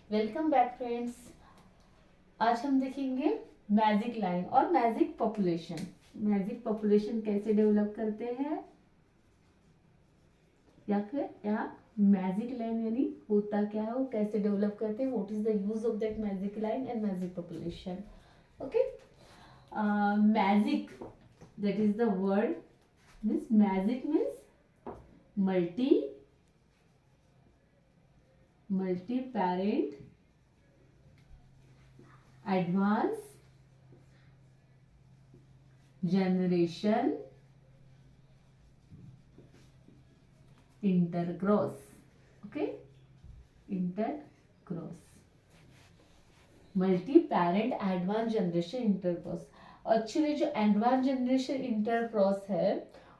Welcome back friends. आज हम देखेंगे मैजिक लाइन और मैजिक पॉपुलेशन। मैजिक पॉपुलेशन कैसे डेवलप करते हैं या फिर या मैजिक लाइन यानी होता क्या है, वो कैसे डेवलप करते हैं, what is the use of that magic line and magic population. Okay, magic, that is the word, means magic means multi parent advanced generation intercross. Okay, intercross, multi parent advance generation intercross. Actually जो advance generation intercross है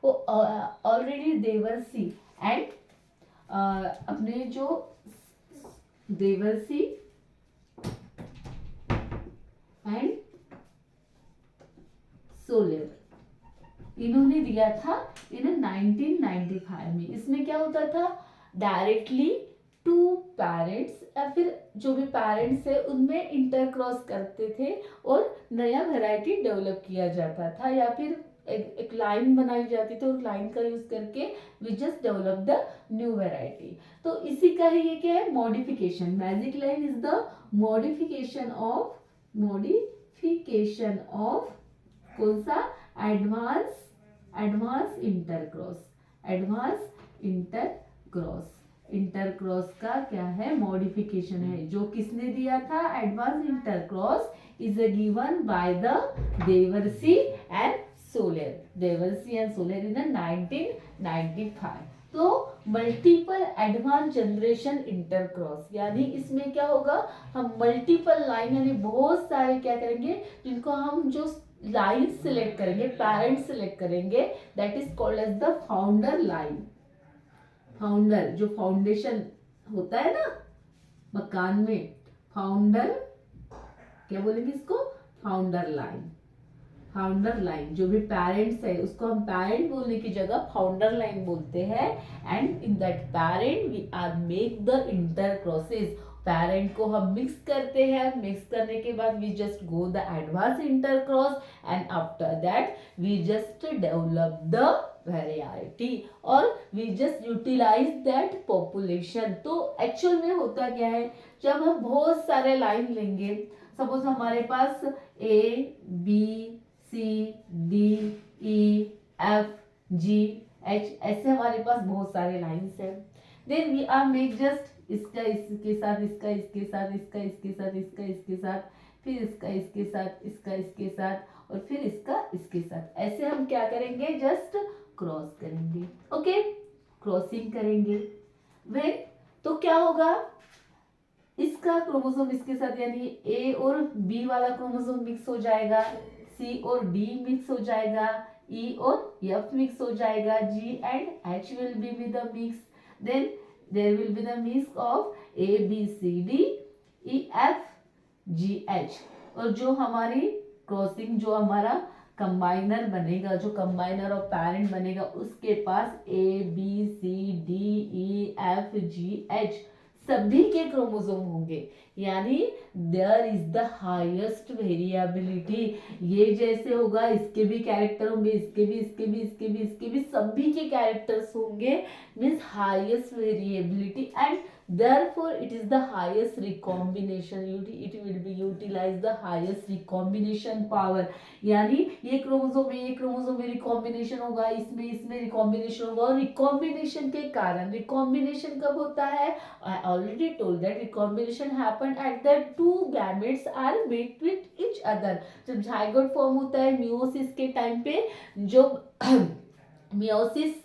वो already देवर्सी and अपने जो देवर्सी and solar इन्होंने दिया था इन 1995 में। इसमें क्या होता था, डायरेक्टली टू पेरेंट्स या फिर जो भी पेरेंट्स है उनमें इंटरक्रॉस करते थे और नया वैरायटी डेवलप किया जाता था, या फिर एक लाइन बनाई जाती थी और लाइन का यूज करके we just develop the new variety. तो इसी का ही ये क्या है, modification. Magic line is the modification of कौन सा, एडवांस इंटरक्रॉस। इंटरक्रॉस का क्या है, मॉडिफिकेशन है। जो किसने दिया था, advance intercross is given by the Darvasi and Soller in 1995। तो मल्टीपल एडवांस जनरेशन इंटरक्रॉस यानी इसमें क्या होगा, हम मल्टीपल लाइन यानी बहुत सारे क्या करेंगे, जिनको हम जो लाइन सिलेक्ट करेंगे, पेरेंट सिलेक्ट करेंगे, that is called as the founder line. Founder जो फाउंडेशन होता है ना मकान में, फाउंडर क्या बोलेंगे इसको, फाउंडर लाइन। फाउंडर लाइन जो भी पेरेंट्स है उसको हम पेरेंट बोलने की जगह फाउंडर लाइन बोलते हैं। And in that parent we are make the intercrosses. Parent को हम मिक्स करते हैं, मिक्स करने के बाद we just go the advance intercross and after that we just develop the variety और we just utilize that population. तो actual में होता क्या है, जब हम बहुत सारे लाइन लेंगे, सपोज हमारे पास A B C D E F G H ऐसे हमारे पास बहुत सारे लाइन्स हैं। Then we are make just इसका इसके साथ, इसका इसके साथ, इसका इसके साथ, इसका इसके साथ, फिर इसका इसके साथ, इसका इसके साथ और फिर इसका इसके साथ। ऐसे हम क्या करेंगे, जस्ट क्रॉस करेंगे। ओके, क्रॉसिंग करेंगे। वे तो क्या होगा, इसका क्रोमोसोम इसके साथ यानी ए और बी वाला क्रोमोसोम मिक्स हो जाएगा, सी और डी मिक्स हो जाएगा, ई और एफ मिक्स हो जाएगा, G and H will be with the mix. Then there will be the mix of A B C D E F G H. और जो हमारी क्रॉसिंग, जो हमारा कंबाइनर बनेगा, जो कंबाइनर ऑफ पेरेंट बनेगा, उसके पास A B C D E F G H सभी के क्रोमोसोम होंगे। यानी there is the highest variability. ये जैसे होगा इसके भी कैरेक्टर होंगे, इसके भी, इसके भी, इसके भी, इसके भी, सभी के कैरेक्टर्स होंगे, means highest variability and therefore it is the highest recombination, it will be utilize the highest recombination power। यानी ये क्रोमोसोम में ये क्रोमोसोम में रिकॉम्बिनेशन होगा, इसमें इसमें रिकॉम्बिनेशन होगा। और रिकॉम्बिनेशन के कारण, रिकॉम्बिनेशन कब होता है, I already told that recombination happened at the two gametes are made with each other। जब जाइगोट फॉर्म होता है मियोसिस के टाइम पे, जो मियोसिस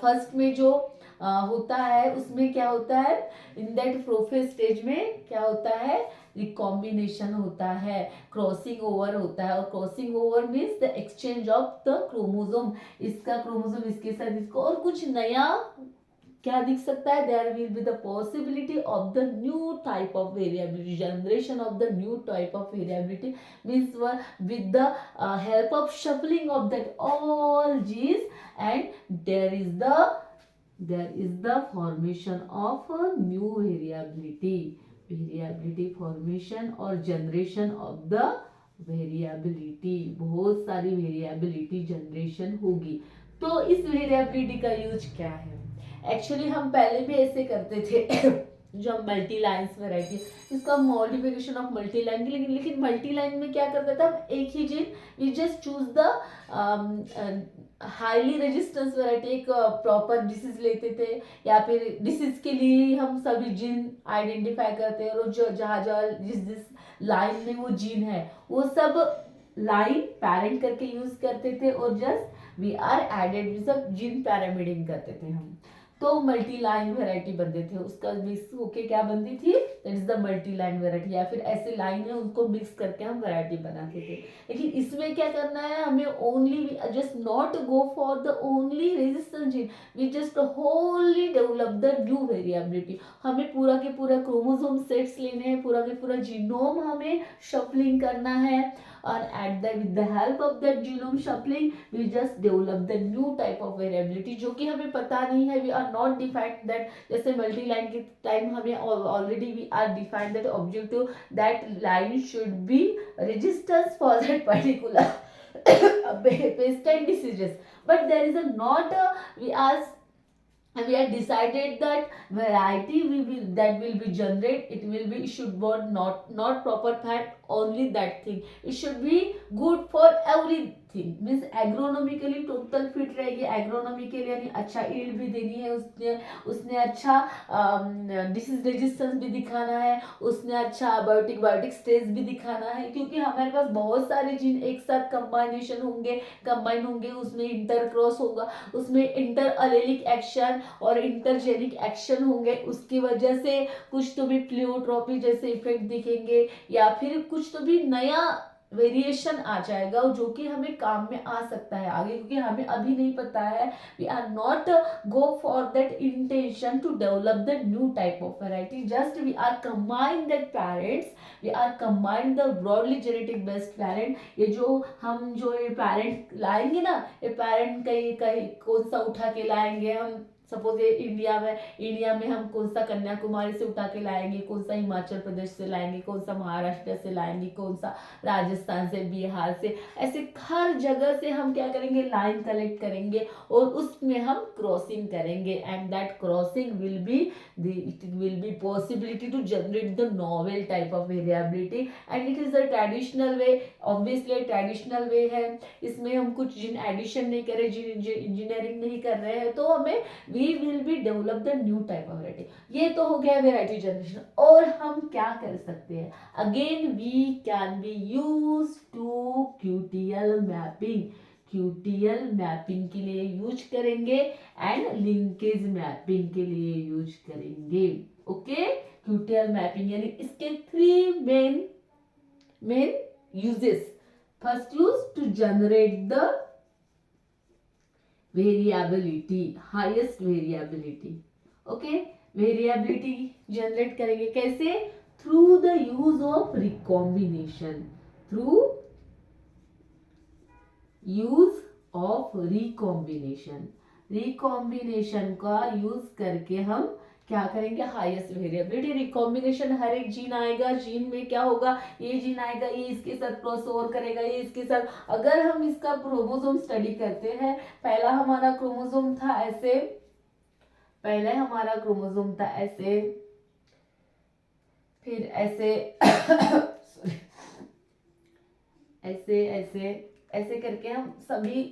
फर्स्ट में जो होता है उसमें क्या होता है, इन दैट प्रोफेज स्टेज में क्या होता है, रिकॉम्बिनेशन होता है, क्रॉसिंग ओवर होता है। और crossing over means the exchange of the chromosome. इसका क्रोमोसोम इसके साथ, इसको और कुछ नया क्या दिख सकता है, there will be the possibility of the new type of variability, generation of the new type of variability means with the help of shuffling of that all genes and there is the formation of a new variability। Variability, formation और generation of the variability, बहुत सारी variability generation होगी। तो इस variability का use क्या है? Actually हम पहले भी ऐसे करते थे जो हम मल्टी लाइन्स वैरायटी, इसका मॉडिफिकेशन ऑफ मल्टी लाइन, लेकिन मल्टी लाइन में क्या करते थे हम, एक ही gene, we just choose the highly resistance variety, एक प्रॉपर डिसीज लेते थे, या फिर डिसीज के लिए हम सभी जीन आइडेंटिफाई करते हैं, और जो जहाँ जहाँ जिस लाइन में वो जीन है वो सब लाइन पैरेंट करके यूज करते थे, और जस्ट वी आर एडेड सब जीन पैरामीडिंग करते थे हम। तो मल्टी लाइन वेराइटी बनते थे, उसका मिक्स होके क्या बनती थी, that is the multi line variety, या फिर ऐसे लाइन है उनको मिक्स करके हम वेराइटी बनाते थे। लेकिन इसमें क्या करना है हमें, only just not go for the only resistance gene, we just wholly develop the new variability. हमें पूरा के पूरा क्रोमोसोम सेट्स लेने हैं, पूरा के पूरा जीनोम हमें शफलिंग करना है, और at the with the help of that genome shuffling we just develop the new type of variability, जो कि हमें पता नहीं है, we are not defined that, जैसे मल्टी लाइन के टाइम हमें already we are defined that objective that line should be resistance for that particular pesticide diseases, but there is a not a, we are decided that variety that will be generate, it will be, it should not proper fat only, that thing it should be good for everything, means agronomically total fit रहेगी, agronomically यानी अच्छा yield भी देनी है, उसने अच्छा disease resistance भी दिखाना है, उसने अच्छा बायोटिक स्टेज भी दिखाना है, क्योंकि हमारे पास बहुत सारे जीन एक साथ कंबाइन होंगे, उसमें इंटर क्रॉस होगा, उसमें इंटर अलेलिक एक्शन और इंटरजेनिक एक्शन होंगे, उसकी वजह से कुछ तो भी प्लियोट्रॉपी जैसे इफेक्ट दिखेंगे, या फिर कुछ तो भी नया वेरिएशन आ जाएगा जो कि हमें काम में आ सकता है आगे, क्योंकि हमें अभी नहीं पता है, we are not go for that intention to develop the new type of variety, just we are combine that parents, we are combine the broadly genetic based parent. ये जो ये पेरेंट लाएंगे ना, ये पेरेंट कहीं कौन सा उठा के लाएंगे हम, सपोज ये इंडिया में हम कौन सा कन्याकुमारी से उठा के लाएंगे, कौन सा हिमाचल प्रदेश से लाएंगे, कौन सा महाराष्ट्र से लाएंगे, कौन सा राजस्थान से, बिहार से, ऐसे हर जगह से हम क्या करेंगे, लाइन कलेक्ट करेंगे, और उसमें हम क्रॉसिंग करेंगे, and that crossing will be possibility to generate the novel type of variability, and it is a traditional way, obviously traditional way है, इसमें हम कुछ जीन एडिशन नहीं कर रहे, जीन इंजीनियरिंग नहीं कर रहे हैं, तो हमें we will be develop the new type of variety। ये तो हो गया वेराइटी जनरेशन। और हम क्या कर सकते हैं, again we can be use to QTL mapping, QTL mapping के लिए यूज करेंगे, एंड लिंकेज मैपिंग के लिए यूज करेंगे। ओके, क्यूटीएल मैपिंग यानी इसके 3 main uses. First use to generate the variability, highest variability. Okay, variability generate करेंगे कैसे, through the use of recombination, through use of recombination, recombination का use करके हम क्या करेंगे, हाईएस्ट वेरिएबिलिटी। रिकॉम्बिनेशन, हर एक जीन आएगा, जीन में क्या होगा, ये जीन आएगा, ये इसके साथ क्रॉस ओवर करेगा, ये इसके साथ, अगर हम इसका क्रोमोसोम स्टडी करते हैं, पहला हमारा क्रोमोसोम था ऐसे, पहले हमारा क्रोमोसोम था ऐसे, फिर ऐसे ऐसे ऐसे ऐसे करके हम सभी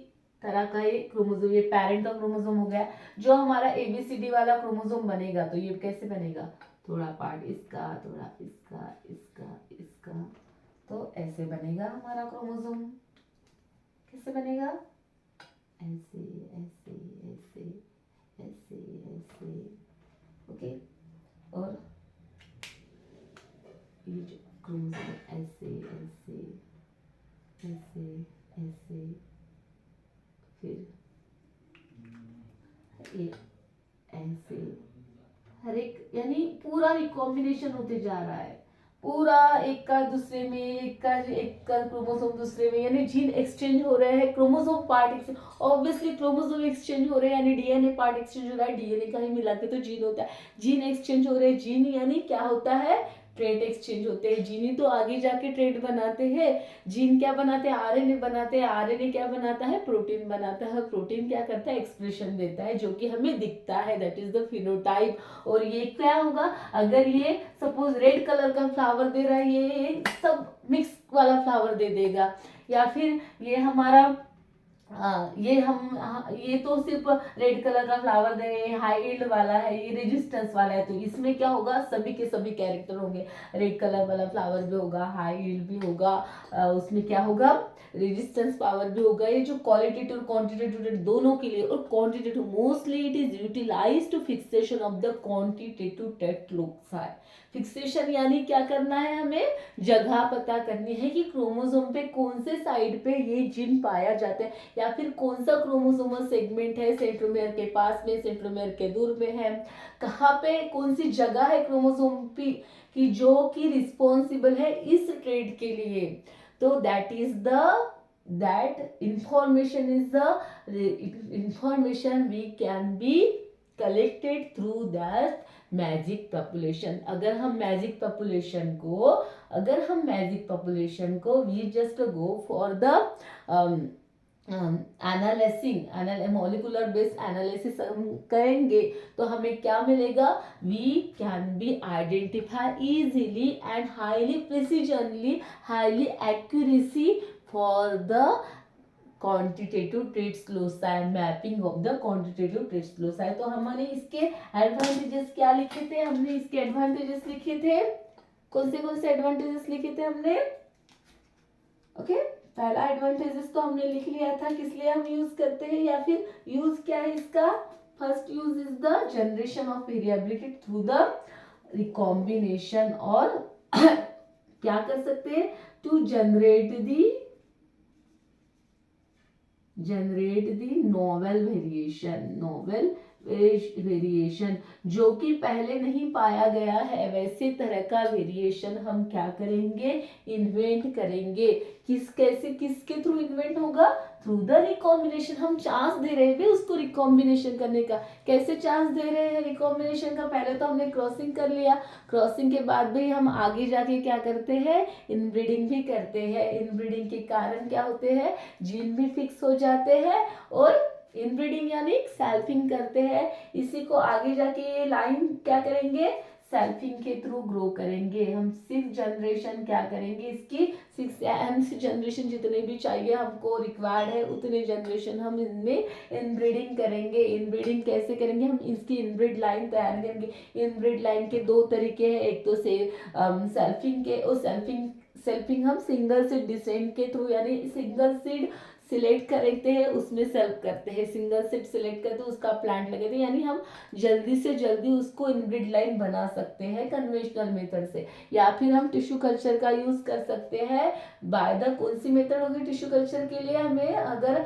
तरह का ये क्रोमोसोम, ये पेरेंट का क्रोमोसोम हो गया। जो हमारा ABCD वाला क्रोमोसोम बनेगा, तो ये कैसे बनेगा, थोड़ा पार्ट इसका, थोड़ा इसका, इसका, इसका, तो ऐसे बनेगा हमारा क्रोमोसोम। कैसे बनेगा, ऐसे ऐसे ऐसे ऐसे ऐसे, ओके, और ये जो क्रोमोसोम ऐसे ऐसे ऐसे ऐसे, फिर ये ऐसे, हर एक यानी पूरा रिकॉम्बिनेशन होते जा रहा है, पूरा एक का दूसरे में, एक का क्रोमोसोम दूसरे में, यानी जीन एक्सचेंज हो रहे हैं, chromosome part exchange, obviously chromosome exchange हो रहे हैं, यानी डीएनए पार्ट एक्सचेंज हो रहा है, डीएनए का ही मिला के तो जीन होता है, जीन एक्सचेंज हो रहे हैं, जीन यानी क्या होता है, ट्रेड एक्सचेंज होते हैं। जीन ही तो आगे जाके ट्रेड बनाते हैं। जीन क्या बनाते हैं? आरएनए बनाते हैं। आरएनए क्या बनाता है? प्रोटीन बनाता है। प्रोटीन क्या करता है? एक्सप्रेशन देता है जो कि हमें दिखता है, दैट इज द फिनोटाइप। और ये क्या होगा? अगर ये सपोज रेड कलर का फ्लावर दे रहा है, ये सब मिक्स वाला फ्लावर दे देगा। या फिर ये हमारा ये तो सिर्फ रेड कलर का फ्लावर दे रहे हैं, हाई यील्ड वाला है, ये रेजिस्टेंस वाला है, तो इसमें क्या होगा? सभी के सभी कैरेक्टर होंगे। रेड कलर वाला फ्लावर भी होगा, हाई यील्ड भी होगा, उसमें क्या होगा? रेजिस्टेंस पावर भी होगा। ये जो क्वालिटेटिव और क्वांटिटेटिव दोनों के लिए, और quantitative mostly it is utilized to fixation of the quantitative text loci. Fixation यानी क्या करना है? हमें जगह पता करनी है कि क्रोमोसोम पे कौन से साइड पे ये जीन पाया जाता है, या फिर कौन सा क्रोमोसोमल सेगमेंट है, सेंट्रोमियर के पास में, सेंट्रोमियर के दूर में है, कहाँ पे कौन सी जगह है क्रोमोसोम की जो कि रिस्पॉन्सिबल है इस ट्रेड के लिए। तो that information is the information we can be collected through that magic population. अगर हम मैजिक पॉपुलेशन को we just go for the molecular based analysis हम करेंगे तो हमें क्या मिलेगा? We can be identify easily and highly precisely, highly accuracy for the quantitative traits loci, mapping of the quantitative traits loci. तो हमने इसके एडवांटेजेस क्या लिखे थे? हमने इसके एडवांटेजेस लिखे थे। कौन से एडवांटेजेस लिखे थे हमने? ओके, पहला एडवांटेजेस तो हमने लिख लिया था, किस लिए हम यूज करते हैं, या फिर यूज क्या है इसका? First use is the generation of variability through the recombination, और क्या कर सकते हैं? To generate the novel variation जो कि पहले नहीं पाया गया है, वैसे तरह का वेरिएशन हम क्या करेंगे? इन्वेंट करेंगे। किसके थ्रू इन्वेंट होगा? Through the recombination. हम चांस दे रहे हैं उसको रिकॉम्बिनेशन करने का। कैसे चांस दे रहे हैं रिकॉम्बिनेशन का? पहले तो हमने क्रॉसिंग कर लिया, क्रॉसिंग के बाद भी हम आगे जाके क्या करते हैं? इनब्रीडिंग भी करते हैं। इनब्रीडिंग के कारण क्या होते हैं? जीन भी फिक्स हो जाते हैं, और इनब्रीडिंग यानी सेल्फिंग करते हैं। इसी को आगे जाके ये लाइन क्या करेंगे? सेल्फिंग के थ्रू ग्रो करेंगे। हम 6 जनरेशन क्या करेंगे? इसकी 6 जनरेशन जितने भी चाहिए हमको रिक्वायर्ड है उतने जनरेशन हम इनमें इनब्रीडिंग करेंगे। इनब्रीडिंग कैसे करेंगे? हम इसकी इनब्रीड लाइन तैयार करेंगे। इनब्रीड लाइन के 2 तरीके हैं, एक तो से सेल्फिंग के, और सेल्फिंग हम सिंगल सीड डिसेंट के थ्रू, यानी सिंगल सीड सिलेक्ट करते हैं उसमें सेल्फ करते हैं, सिंगल सीड सिलेक्ट करते हैं उसका प्लांट लगाते हैं, यानी हम जल्दी से जल्दी उसको इनब्रीड लाइन बना सकते हैं कन्वेंशनल मेथड से। या फिर हम टिश्यू कल्चर का यूज कर सकते हैं। बाय द कौन सी मेथड होगी टिश्यू कल्चर के लिए? हमें अगर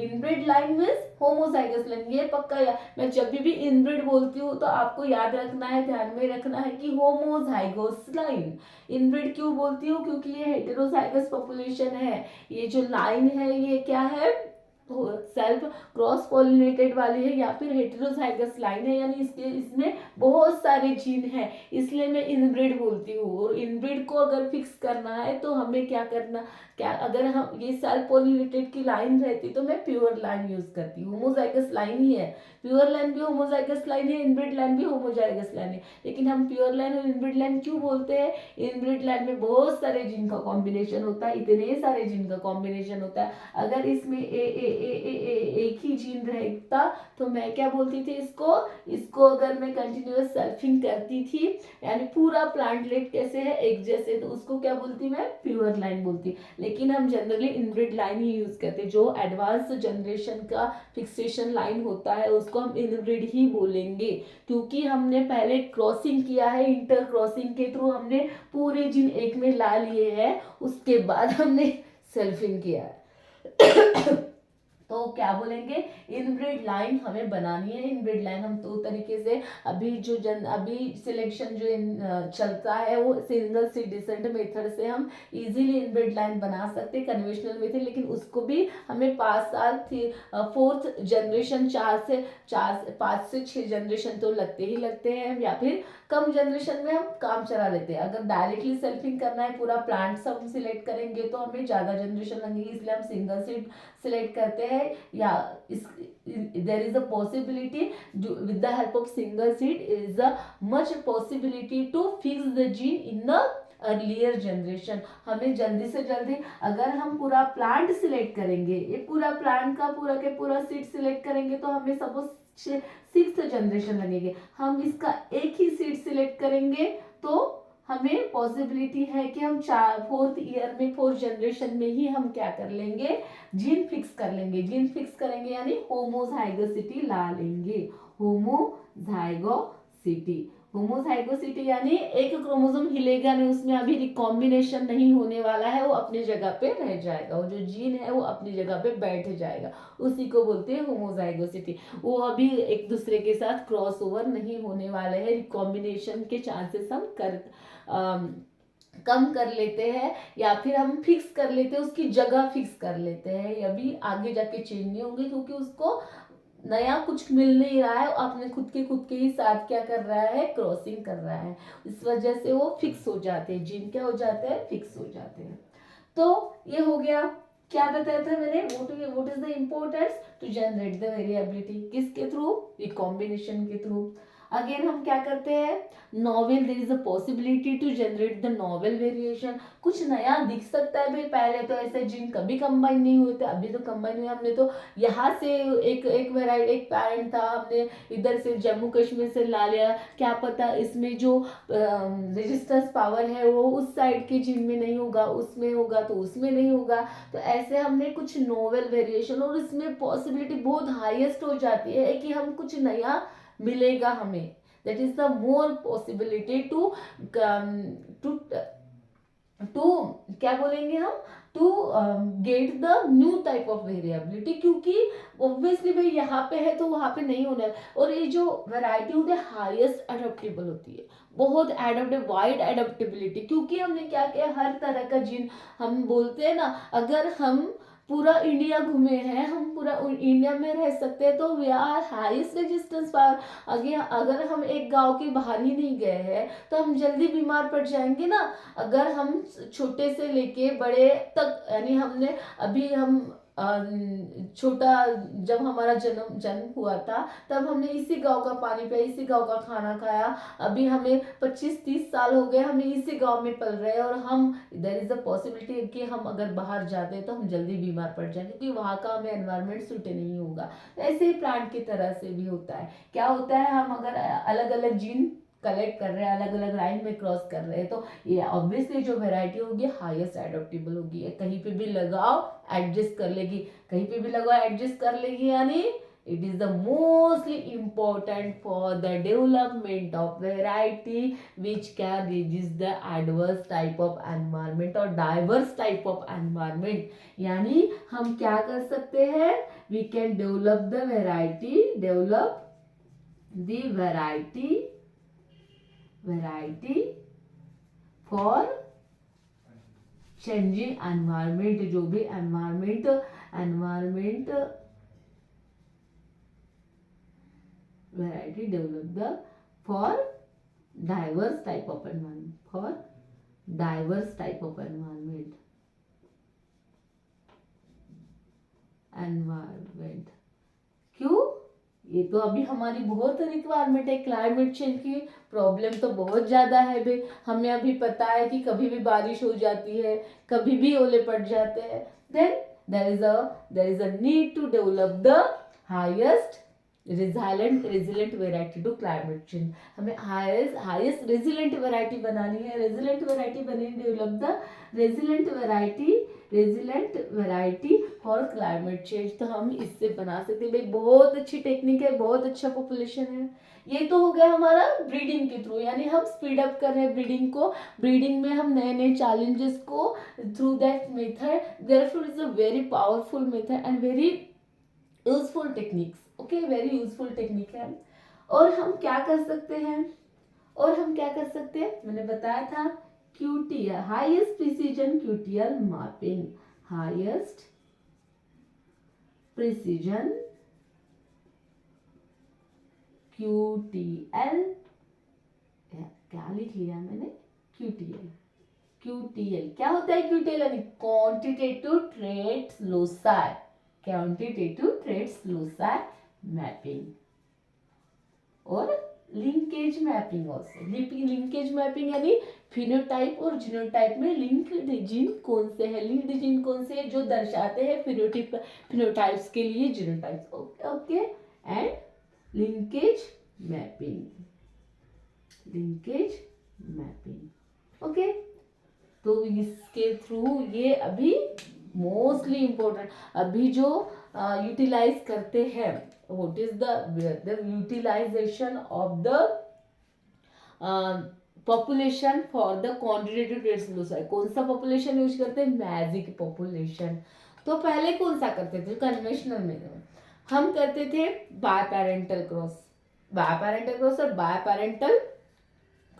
inbreed line means homozygous line, ये पक्का या मैं जब भी इनब्रीड बोलती हूँ तो आपको याद रखना है, ध्यान में रखना है कि होमोजाइगस लाइन। इनब्रीड क्यों बोलती हूँ? क्योंकि ये हेटेरोजाइगस पॉपुलेशन है। ये जो लाइन है ये क्या है? सेल्फ क्रॉस पॉलिनेटेड वाली है, या फिर हेटेरोजाइगस लाइन है, यानी इसमें बहुत सारे जीन हैं, इसलिए मैं इनब्रीड बोलती हूँ। और इनब्रीड को अगर फिक्स करना है तो हमें क्या करना? अगर हम ये सेल्फ पॉलिनेटेड की लाइन रहती तो मैं प्योर लाइन यूज करती हूँ। होमोजाइगस लाइन ही है, प्योर लाइन भी होमोजाइगस लाइन है, इनब्रीड लाइन भी होमोजाइगस लाइन है, लेकिन हम प्योर लाइन और इनब्रीड लाइन क्यों बोलते हैं? इनब्रीड लाइन में बहुत सारे जीन का कॉम्बिनेशन होता है, इतने सारे जीन का कॉम्बिनेशन होता है। अगर इसमें एक ही जीन रहता तो मैं क्या बोलती थी? इसको अगर मैं कंटिन्यूअस सेल्फिंग करती थी, यानी पूरा प्लांटलेट कैसे है एक जैसे, तो उसको क्या बोलती? मैं प्योर लाइन बोलती। लेकिन हम जनरली इनब्रीड लाइन ही यूज करते, जो एडवांस जनरेशन का फिक्सेशन लाइन होता है उसको हम इनब्रीड ही बोलेंगे, क्योंकि हमने पहले क्रॉसिंग किया है, इंटर क्रॉसिंग के थ्रू हमने पूरे जीन एक में ला लिए हैं, उसके बाद हमने सेल्फिंग किया है। तो क्या बोलेंगे? इनब्रीड लाइन हमें बनानी है। इनब्रीड लाइन हम 2 तरीके से, अभी सिलेक्शन जो चलता है वो सिंगल सीड डिसेंट मेथड से हम इजीली इनब्रीड लाइन बना सकते हैं, कन्वेंशनल मेथड, लेकिन उसको भी हमें 5 साल थी, 4th जनरेशन 5 से 6 जनरेशन तो लगते ही लगते हैं, या फिर कम जनरेशन में हम काम चला लेते हैं। अगर डायरेक्टली सेल्फिंग करना है, पूरा प्लांट हम सिलेक्ट करेंगे तो हमें ज़्यादा जनरेशन लगेगी, इसलिए हम सिंगल सीड सिलेक्ट करते हैं। या इस there is a possibility with the help of single seed is a much possibility to fix the gene in the earlier generation. हमें जल्दी से जल्दी, अगर हम पूरा प्लांट सिलेक्ट करेंगे, ये पूरा प्लांट का पूरा के पूरा सीड सिलेक्ट करेंगे तो हमें सपोज 6th जनरेशन लगेगी। हम इसका एक ही सीड सिलेक्ट करेंगे तो हमें पॉसिबिलिटी है कि हम 4th ईयर में 4th जनरेशन में ही हम क्या कर लेंगे, जीन फिक्स कर लेंगे। जीन फिक्स करेंगे यानी होमोजाइगोसिटी ला लेंगे। होमोजाइगोसिटी, होमोजाइगोसिटी यानी एक क्रोमोसोम हिलेगा नहीं, उसमें अभी रिकॉम्बिनेशन नहीं होने वाला है, वो अपनी जगह पे रह जाएगा, वो जो जीन है वो अपनी जगह पे बैठ जाएगा, उसी को बोलते हैं होमोजाइगोसिटी। वो अभी एक दूसरे के साथ क्रॉस ओवर नहीं होने वाले हैं, रिकॉम्बिनेशन के चांसेस हम कम कर लेते हैं, या फिर हम फिक्स कर लेते हैं, उसकी जगह फिक्स कर लेते हैं। ये अभी आगे जाके चेंज नहीं होंगे क्योंकि उसको नया कुछ मिल नहीं रहा है, अपने खुद के ही साथ क्या कर रहा है, क्रॉसिंग कर रहा है। इस वजह से वो फिक्स हो जाते हैं, जीन क्या हो जाते हैं, फिक्स हो जाते हैं। तो ये हो गया, क्या बताया था मैंने, what is the importance to generate the variability, किसके थ्रू, रिकॉम्बिनेशन के थ्रू। अगेन हम क्या करते हैं, novel, there is a possibility to generate the novel variation. कुछ नया दिख सकता है भाई, पहले तो ऐसे जीन कभी कंबाइन नहीं हुए थे, अभी तो कंबाइन हुए। हमने तो यहाँ से एक वेराइटी, एक पैरेंट था, हमने इधर से जम्मू कश्मीर से ला लिया, क्या पता इसमें जो रेजिस्टेंस पावर है वो उस साइड के जीन में नहीं होगा, उसमें होगा तो उसमें नहीं होगा। तो ऐसे हमने कुछ नोवेल वेरिएशन, और इसमें पॉसिबिलिटी बहुत हाईएस्ट हो जाती है कि हम कुछ नया मिलेगा हमें। That is the more possibility to to to क्या बोलेंगे हम, to get the new type of variability, क्योंकि ऑब्वियसली भाई यहाँ पे है तो वहां पे नहीं होना है। और ये जो वैरायटी होती है हाईएस्ट एडप्टेबल होती है, बहुत एडप्टेबल, वाइड एडप्टेबिलिटी, क्योंकि हमने क्या किया, हर तरह का जीन, हम बोलते हैं ना, अगर हम पूरा इंडिया घूमे हैं, हम पूरा इंडिया में रह सकते हैं, तो we are highest resistance power. अगर हम एक गांव के बाहर ही नहीं गए हैं तो हम जल्दी बीमार पड़ जाएंगे ना। अगर हम छोटे से लेके बड़े तक, यानी हमने अभी हम छोटा, जब हमारा जन्म हुआ था तब हमने इसी गांव का पानी पिया, इसी गांव का खाना खाया। अभी हमें 25-30 साल हो गए, हम इसी गांव में पल रहे हैं, और हम, देयर इज अ पॉसिबिलिटी कि हम अगर बाहर जाते हैं तो हम जल्दी बीमार पड़ जाएंगे, क्योंकि वहाँ का हमें एनवायरनमेंट सूट नहीं होगा। ऐसे ही प्लांट की तरह से भी होता है। क्या होता है, हम अगर अलग अलग जीन कलेक्ट कर रहे हैं, अलग अलग लाइन में क्रॉस कर रहे हैं, तो ये ऑब्वियसली जो वेराइटी होगी हाईएस्ट एडोप्टेबल होगी। कहीं पे भी लगाओ एडजस्ट कर लेगी, कहीं पे भी लगाओ एडजस्ट कर लेगी, यानी it is the mostly important for the development of variety which can resist the adverse type of environment or diverse type of environment। यानी हम क्या कर सकते हैं, we can develop the variety for changing environment, जो भी environment variety develop the for diverse type of environment। क्यों, ये तो अभी हमारी बहुत रिक्वायरमेंट है। क्लाइमेट चेंज की प्रॉब्लम तो बहुत ज्यादा है भाई, हमें अभी पता है कि कभी भी बारिश हो जाती है, कभी भी ओले पड़ जाते हैं। Then there is a need to develop the highest resilient variety to climate change। हमें highest resilient variety बनानी है, resilient variety बनेगी, develop the resilient variety for climate change। तो हम इससे बना सकते हैं भाई, बहुत अच्छी टेक्निक है, बहुत अच्छा पॉपुलेशन है। ये तो हो गया हमारा ब्रीडिंग के थ्रू, यानी हम स्पीड अप कर रहे हैं ब्रीडिंग को, ब्रीडिंग में हम नए नए चैलेंजेस को through that method, therefore is a very powerful method and very useful techniques. Okay, very useful technique है। और हम क्या कर सकते हैं, मैंने बताया था QTL, highest precision QTL mapping, highest precision QTL क्या लिख लिया मैंने, QTL। QTL क्या होता है, QTL यानी quantitative traits loci, quantitative traits loci mapping. और linkage mapping also, linkage mapping यानी फिनोटाइप और जीनोटाइप में लिंक्ड जीन कौन से हैं, लिंक्ड जीन कौन से हैं जो दर्शाते हैं फिनोटाइप्स के लिए genotypes. Okay and linkage mapping, linkage mapping. Okay, तो इसके थ्रू ये अभी मोस्टली इम्पोर्टेंट अभी जो यूटिलाइज करते हैं, what is the utilization of the population for the quantitative traits loci. कौन सा पॉपुलेशन यूज करते हैं, मैजिक पॉपुलेशन। तो पहले कौन सा करते थे, कन्वेंशनल में हम करते थे biparental cross, biparental cross और बाय पेरेंटल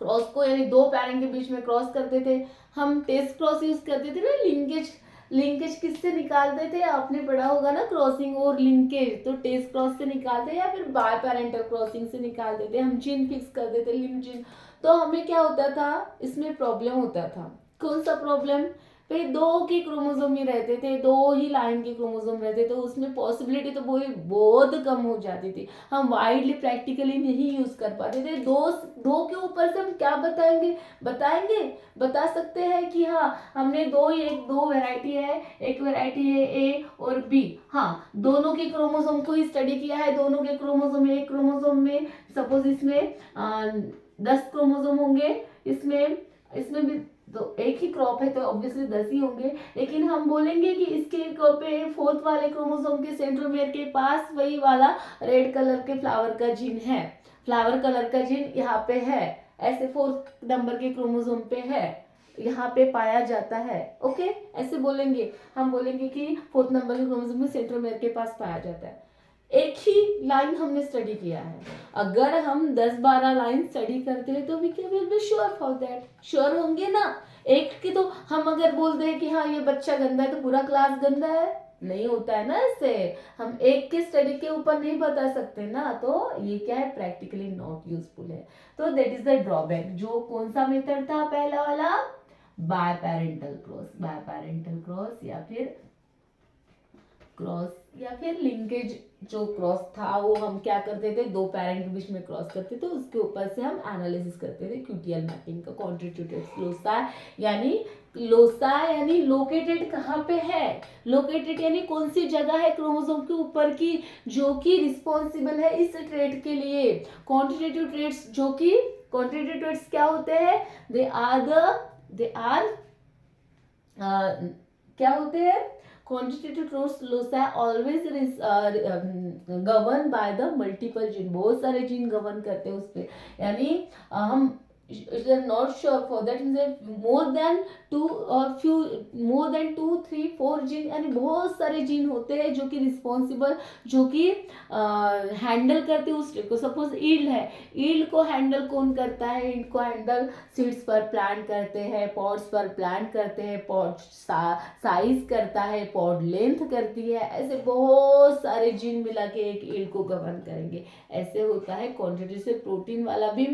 क्रॉस को यानी दो पेरेंट के बीच में क्रॉस करते थे। हम टेस्ट क्रॉस यूज करते थे ना, लिंकेज, लिंकेज किससे निकालते थे, आपने पढ़ा होगा ना, क्रॉसिंग और लिंकेज, तो टेस्ट क्रॉस से निकालते या फिर बाय पेरेंटल क्रॉसिंग से निकालते थे। हम जीन फिक्स कर देते, लिम जीन। तो हमें क्या होता था, इसमें प्रॉब्लम होता था, कौन सा प्रॉब्लम, भाई दो के क्रोमोसोम ही रहते थे, दो ही लाइन के क्रोमोसोम रहते, तो उसमें पॉसिबिलिटी तो बहुत कम हो जाती थी। हम वाइडली प्रैक्टिकली नहीं यूज कर पाते थे। दो के ऊपर से हम क्या बताएंगे, बता सकते हैं कि हाँ हमने दो वैरायटी है, एक वैरायटी है ए और बी, हाँ दोनों के क्रोमोसोम को ही स्टडी किया है, दोनों के क्रोमोसोम में, एक क्रोमोसोम में सपोज इसमें 10 क्रोमोसोम होंगे, इसमें भी तो एक ही क्रॉप है तो ऑब्वियसली 10 ही होंगे, लेकिन हम बोलेंगे कि इसके पे फोर्थ वाले क्रोमोसोम के सेंट्रोमेयर के पास वही वाला रेड कलर के फ्लावर का जीन है, फ्लावर कलर का जीन यहाँ पे है, ऐसे फोर्थ नंबर के क्रोमोसोम पे है, यहाँ पे पाया जाता है। ओके, ऐसे बोलेंगे, हम बोलेंगे कि फोर्थ नंबर के क्रोमोसोम में सेंट्रोमेयर के पास पाया जाता है। एक ही लाइन हमने स्टडी किया है, अगर हम 10-12 लाइन स्टडी करते हैं तो we can will be sure for that, sure होंगे ना। एक की तो हम अगर बोलते हैं कि हाँ ये बच्चा गंदा है तो पूरा क्लास गंदा है, नहीं होता है ना, ऐसे हम एक के स्टडी के ऊपर नहीं बता सकते ना, तो ये क्या है, प्रैक्टिकली नॉट यूजफुल है। तो दैट इज द ड्रॉबैक। जो कौन सा मेथड था पहला वाला, biparental cross, biparental cross या फिर क्रॉस या फिर लिंकेज जो क्रॉस था वो हम क्या करते थे, दो पेरेंट के बीच में क्रॉस करते थे, उसके ऊपर से हम एनालिसिस करते थे QTL मैपिंग का। कॉन्स्टिट्यूटेड लोसाई यानी लोकेटेड कहाँ पे है, लोकेटेड यानी कौन सी जगह है क्रोमोसोम के ऊपर की जो कि रिस्पॉन्सिबल है इस ट्रेट के लिए। क्वांटिटेटिव ट्रेट्स जो कि क्वांटिटेटिव ट्रेट्स क्या होते हैं, दे आर क्या होते हैं, quantitative traits loci always governed by the multiple gene, बहुत सारे जीन गवर्न करते हैं उस पे, यानी हम not sure for that more than 2-3-4 gene, यानी बहुत सारे जीन होते हैं जो कि रिस्पॉन्सिबल, जो कि हैंडल करते हैं उस ट्रेट को। सपोज ईल्ड है, ईल्ड को हैंडल कौन करता है, ईल्ड को हैंडल सीड्स पर प्लांट करते हैं, पॉड्स पर प्लांट करते हैं, पॉड साइज करता है, पॉड लेंथ करती है, ऐसे बहुत सारे जीन मिला के एक ईल्ड को गवर्न करेंगे। ऐसे होता है क्वांटिटी से प्रोटीन वाला भी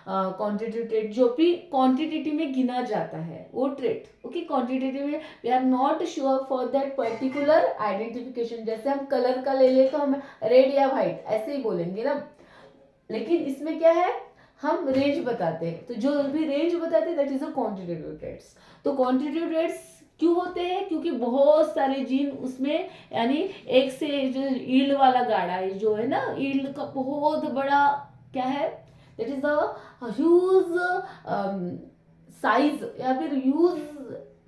क्वांटिटी ट्रेट जो भी क्वांटिटेटिव में गिना जाता है वो ट्रेट। ओके, क्वांटिटेटिव में we are not sure for that particular identification. जैसे हम कलर का ले तो हम रेड या व्हाइट ऐसे ही बोलेंगे ना, लेकिन इसमें क्या है, हम रेंज बताते हैं, तो जो भी रेंज बताते हैं that is a quantitative traits. तो क्वांटिटेटिव ट्रेट्स क्यों होते हैं, क्योंकि बहुत सारे जीन उसमें, यानी एक से जो ईल्ड वाला गाड़ा है जो है ना, ईल्ड का बहुत बड़ा क्या है, that is a huge size या फिर ह्यूज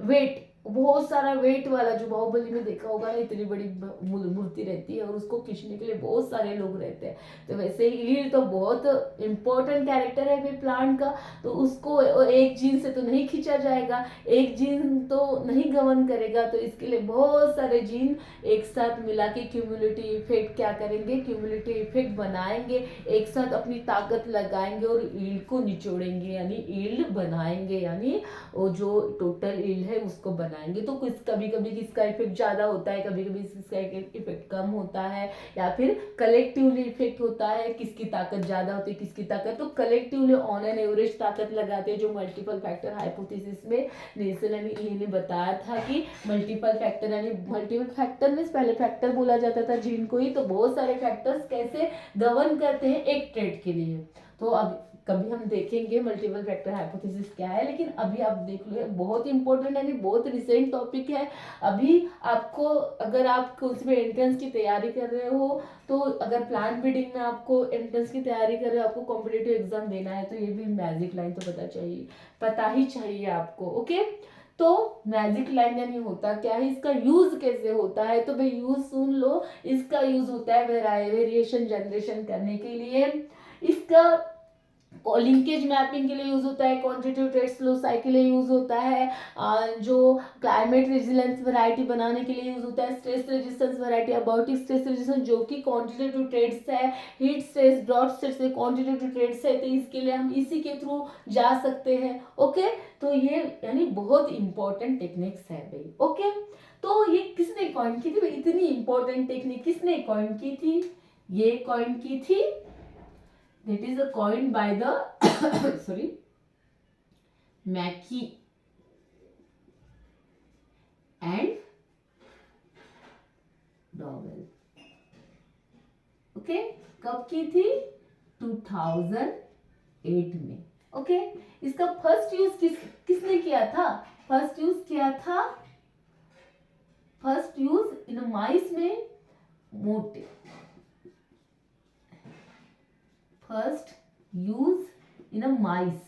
वेट, बहुत सारा वेट वाला, जो बाहुबली में देखा होगा ना, इतनी बड़ी मूर्ति रहती है और उसको खींचने के लिए बहुत सारे लोग रहते हैं। तो वैसे ही ईल्ड तो बहुत इंपॉर्टेंट कैरेक्टर है फिर प्लांट का, तो उसको एक जीन से तो नहीं खींचा जाएगा, एक जीन तो नहीं गवर्न करेगा, तो इसके लिए बहुत सारे जीन एक साथ मिला के क्यूमुलेटिव इफेक्ट क्या करेंगे, क्यूमुलेटिव इफेक्ट बनाएंगे, एक साथ अपनी ताकत लगाएंगे और ईल्ड को निचोड़ेंगे, यानी ईल्ड बनाएंगे, यानी वो जो टोटल ईल्ड है उसको बनाएंगे। तो कुछ कभी कभी किसका इफेक्ट ज़्यादा होता है, कभी कभी किसका इफेक्ट कम होता है, या फिर कलेक्टिवली इफेक्ट होता है, किसकी ताकत ज़्यादा होती है किसकी ताकत। तो कलेक्टिवली ऑन एन एवरेज ताकत लगाते हैं जो मल्टीपल फैक्टर हाइपोथेसिस में नेल्सन एंड ली ने बताया था कि मल्टीपल फैक्टर, यानी मल्टीपल फैक्टर में पहले फैक्टर बोला जाता था जीन को ही, तो बहुत सारे फैक्टर्स कैसे गवर्न करते हैं एक ट्रेट के लिए। तो अब कभी हम देखेंगे मल्टीपल फैक्टर हाइपोथेसिस क्या है, लेकिन अभी आप देख लो बहुत इंपॉर्टेंट यानी बहुत रिसेंट टॉपिक है। अभी आपको अगर आप उसमें एंट्रेंस की तैयारी कर रहे हो, तो अगर प्लांट ब्रीडिंग में आपको एंट्रेंस की तैयारी कर रहे हो, आपको कॉम्पिटिटिव एग्जाम देना है, तो ये भी मैजिक लाइन तो पता ही चाहिए आपको। ओके, तो मैजिक लाइन यानी होता क्या है, इसका यूज कैसे होता है, तो भाई यूज सुन लो। इसका यूज होता है वेरिएशन जनरेशन करने के लिए, इसका लिंकेज मैपिंग के लिए यूज होता है, क्वांटिटेटिव ट्रेड्स फ्लो साइकिल के लिए यूज होता है, जो क्लाइमेट रेजिलेंस वैरायटी बनाने के लिए यूज होता है, stress resistance variety, abiotic stress resistance जो कि क्वांटिटेटिव ट्रेड्स है, heat stress drought stress quantitative traits है, तो इसके लिए हम इसी के थ्रू जा सकते हैं। ओके, तो ये यानी बहुत इंपॉर्टेंट टेक्निक्स है भाई। ओके, तो ये किसने कॉइन की थी भाई, इतनी इंपॉर्टेंट टेक्निक किसने कॉइन की थी, ये कॉइन की थी, that is coined by the sorry Mackey and Dowell। Okay, कब की थी, 2008 में। ओके, इसका फर्स्ट यूज किसने किया था, फर्स्ट यूज इन माइस में मोटे, first use in a mice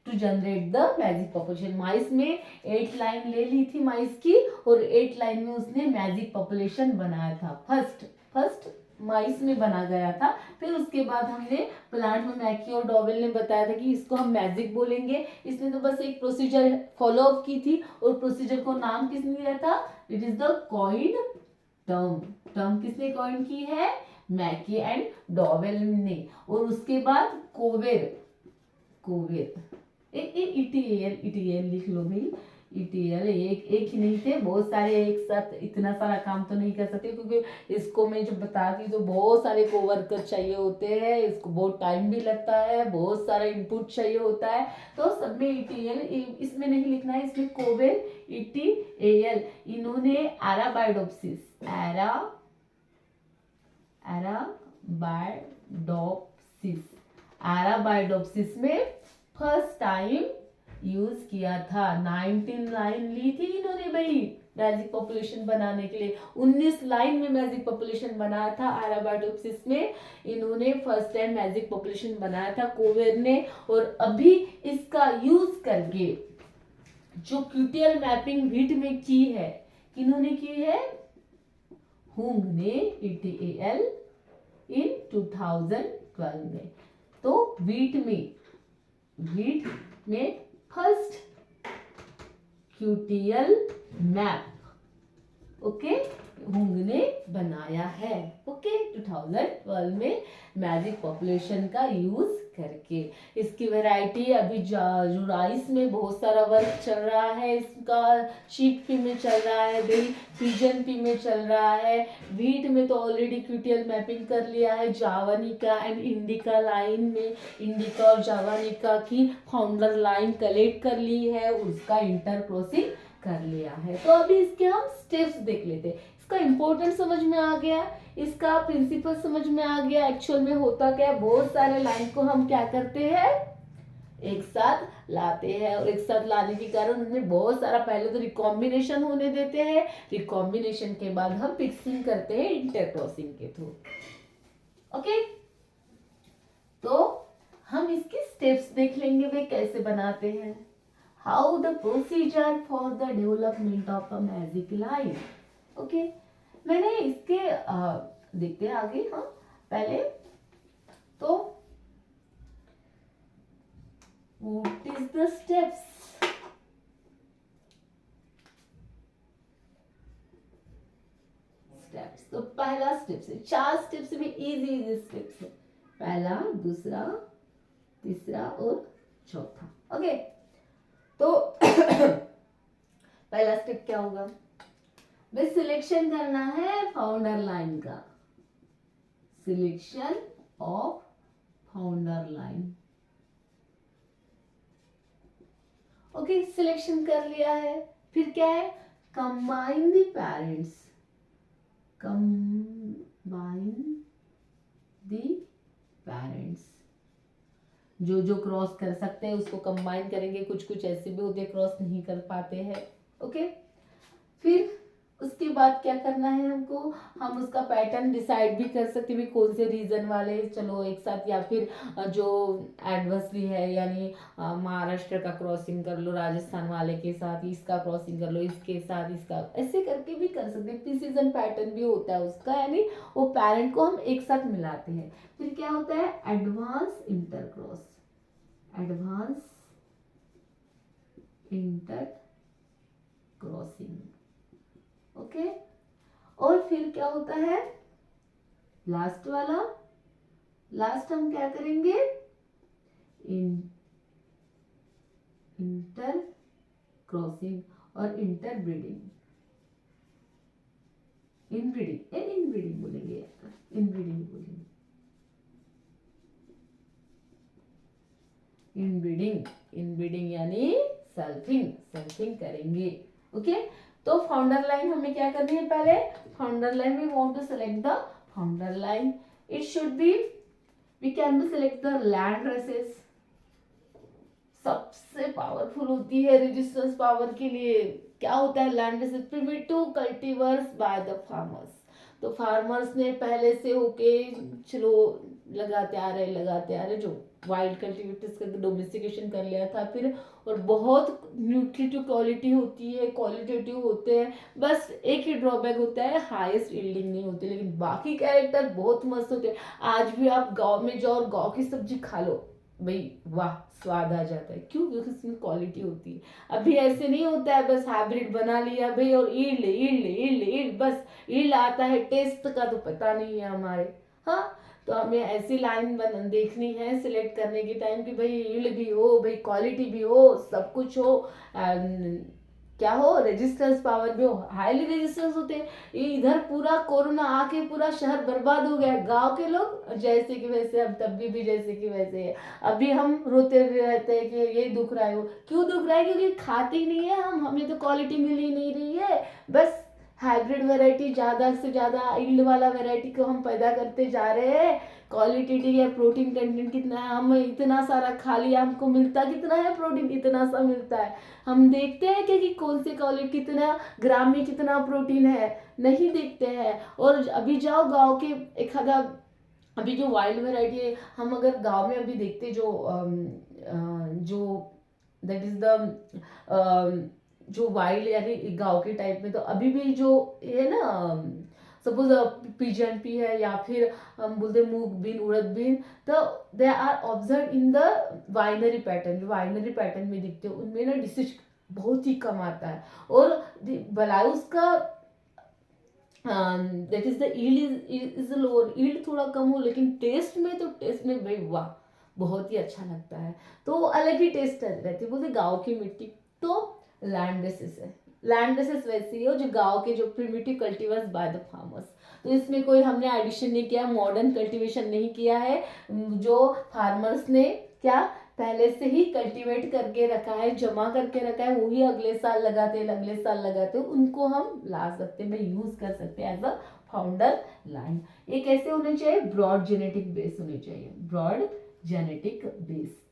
to generate the magic population. Mice में 8 लाइन ले ली थी माइस की, और 8 लाइन में उसने मैजिक पॉपुलेशन बनाया था। फर्स्ट माइस में बना गया था। फिर उसके बाद हमने प्लांट में मैकी और डॉवेल ने बताया था कि इसको हम मैजिक बोलेंगे। इसने तो बस एक प्रोसीजर फॉलो अप की थी, और प्रोसीजर को नाम किसने दिया था, it is the coined term किसने कॉइन की है, मैकी एंड डॉवेल ने। और उसके बाद कोवेर इटीएल लिख लो भाई, इटीएल एक ही नहीं थे, बहुत सारे एक साथ इतना सारा काम तो नहीं कर सकते, क्योंकि इसको मैं जो बताती हूँ तो बहुत सारे कोवर्कर चाहिए होते हैं, इसको बहुत टाइम भी लगता है, बहुत सारा इनपुट चाहिए होता है। तो सब में इटीएल इसमें नहीं लिखना है, इसमें कोवेर इटीएल। इन्होंने एराबाइडोप्सिस एराबाइडोप्सिस में फर्स्ट टाइम यूज किया था। 19 लाइन ली थी इन्होंने भाई मैजिक पॉपुलेशन बनाने के लिए, 19 लाइन में मैजिक पॉपुलेशन बनाया था। एराबाइडोप्सिस में इन्होंने फर्स्ट टाइम मैजिक पॉपुलेशन बनाया था कोवेर ने। और अभी इसका यूज करके जो क्यूटियल मैपिंग वीट में की है, किन्होंने की है, हुंग ने ETAL इन 2012 में। तो वीट में फर्स्ट क्यूटियल मैप ओके हुंग ने बनाया है। ओके 2012 में मैजिक पॉपुलेशन का यूज करके। इसकी वैरायटी अभी जो राइस में बहुत सारा वर्क चल रहा है, इसका चीक पी में चल रहा है, पिजन पी में चल रहा है, व्हीट में तो ऑलरेडी क्यूटियल मैपिंग कर लिया है। जावानिका एंड इंडिका लाइन में इंडिका और जावानिका की फाउंडर लाइन कलेक्ट कर ली है, उसका इंटर क्रॉसिंग कर लिया है। तो अभी इसके हम स्टेप्स देख लेते हैं। इसका इंपॉर्टेंट समझ में आ गया, इसका प्रिंसिपल समझ में आ गया, एक्चुअल में होता क्या है। बहुत सारे लाइन को हम क्या करते हैं, एक साथ लाते हैं, और एक साथ लाने के कारण उनमें बहुत सारा पहले तो रिकॉम्बिनेशन होने देते हैं, रिकॉम्बिनेशन के बाद हम फिक्सिंग करते हैं इंटरक्रॉसिंग के थ्रू। ओके तो हम इसके स्टेप्स देख लेंगे वे कैसे बनाते हैं। How the procedure for the development of a magic line. Okay मैंने इसके देखते हैं आगे। हाँ पहले तो व्हाट इज द स्टेप्स। तो पहला स्टेप्स है, 4 स्टेप्स में इजी स्टेप्स है, पहला दूसरा तीसरा और चौथा। ओके तो पहला स्टेप क्या होगा, बस सिलेक्शन करना है फाउंडर लाइन का, selection of founder line. Okay, selection कर लिया है, फिर क्या है, combine the parents, combine the parents, जो जो क्रॉस कर सकते हैं उसको कंबाइन करेंगे, कुछ कुछ ऐसे भी होते हैं क्रॉस नहीं कर पाते हैं। ओके, फिर उसके बाद क्या करना है हमको, हम उसका पैटर्न डिसाइड भी कर सकते हैं कौन से रीजन वाले चलो एक साथ, या फिर जो एडवर्सली है यानी महाराष्ट्र का क्रॉसिंग कर लो राजस्थान वाले के साथ, इसका क्रॉसिंग कर लो इसके साथ इसका, ऐसे करके भी कर सकते हैं। प्रीसीजन पैटर्न भी होता है उसका, यानी वो पेरेंट को हम एक साथ मिलाते हैं। फिर क्या होता है, advance inter cross, advance inter crossing. Okay, और फिर क्या होता है, लास्ट वाला, लास्ट हम क्या करेंगे, इंटर क्रॉसिंग और इंटर ब्रीडिंग, इनब्रीडिंग बोलेंगे, इनब्रीडिंग बोलेंगे, इनब्रीडिंग यानी सेल्फिंग करेंगे। ओके, तो फाउंडर लाइन हमें क्या करनी है, पहले founder line we want to select the founder line, it should be, we can be select the landraces, सबसे पावरफुल होती है रेजिस्टेंस पावर के लिए। क्या होता है landraces, primitive cultivars by the farmers, तो फार्मर्स ने पहले से होके चलो लगाते आ रहे जो वाइल्ड कल्टीवेटर्स का डोमेस्टिकेशन कर लिया था फिर, और बहुत न्यूट्रिटिव क्वालिटी होती है, क्वालिटेटिव होते हैं, बस एक ही ड्रॉबैक होता है हाईएस्ट यील्डिंग नहीं होती, लेकिन बाकी कैरेक्टर बहुत मस्त होते हैं। आज भी आप गांव में जाओ और गांव की सब्जी खा लो भाई, वाह स्वाद आ जाता है, क्यों, क्योंकि उसमें क्वालिटी होती है। अभी ऐसे नहीं होता है बस हाइब्रिड बना लिया भाई और ईल्ड बस, ईल्ड आता है, टेस्ट का तो पता नहीं है हमारे। हाँ, तो हमें ऐसी लाइन देखनी है सिलेक्ट करने के टाइम कि भाई ईल्ड भी हो, भाई क्वालिटी भी हो, सब कुछ हो, क्या हो, रेजिस्टेंस पावर भी हो, हाईली रेजिस्टेंस होते हैं। ये इधर पूरा कोरोना आके पूरा शहर बर्बाद हो गया, गांव के लोग जैसे कि वैसे, अब तब भी जैसे कि वैसे है। अभी हम रोते रहते हैं कि ये दुख रहा है, वो क्यों दुख रहा है, क्योंकि खाते ही नहीं है हम, हमें तो क्वालिटी मिल ही नहीं रही है, बस हाइब्रिड वैरायटी ज़्यादा से ज़्यादा ईल्ड वाला वैरायटी को हम पैदा करते जा रहे हैं। क्वालिटी है, प्रोटीन कंटेंट कितना है, हम इतना सारा खा लिया, हमको मिलता कितना है, प्रोटीन इतना सा मिलता है। हम देखते हैं कि कौन सी क्वालिटी, कितना ग्राम में कितना प्रोटीन है, नहीं देखते हैं। और अभी जाओ गांव के एक आधा, अभी जो वाइल्ड वैरायटी है, हम अगर गांव में अभी देखते जो दैट इज द जो वाइल्ड यानी गांव के टाइप में, तो अभी भी जो है ना, सपोज पिजन पी है या फिर हम बोलते मूंग बीन उड़द बीन, तो they are observe in the binary pattern, जो वाइनरी पैटर्न में दिखते हैं उनमें ना डिसीज बहुत ही कम आता है, और भला उसका that is the yield is lower, yield थोड़ा कम हो, लेकिन टेस्ट में भाई वाह बहुत ही अच्छा लगता है, तो अलग ही टेस्ट रहती है। बोलते गाँव की मिट्टी, तो लैंड बेसिस है, लैंड बेसिस वैसी है जो गांव के जो primitive cultivars by the farmers, तो इसमें कोई हमने एडिशन नहीं किया, मॉडर्न कल्टीवेशन नहीं किया है, जो फार्मर्स ने क्या पहले से ही कल्टीवेट करके रखा है, जमा करके रखा है, वही अगले साल लगाते उनको हम ला सकते हैं, यूज कर सकते हैं एज अ फाउंडर लाइन। ये कैसे होने चाहिए, ब्रॉड जेनेटिक बेस होने चाहिए, broad genetic base.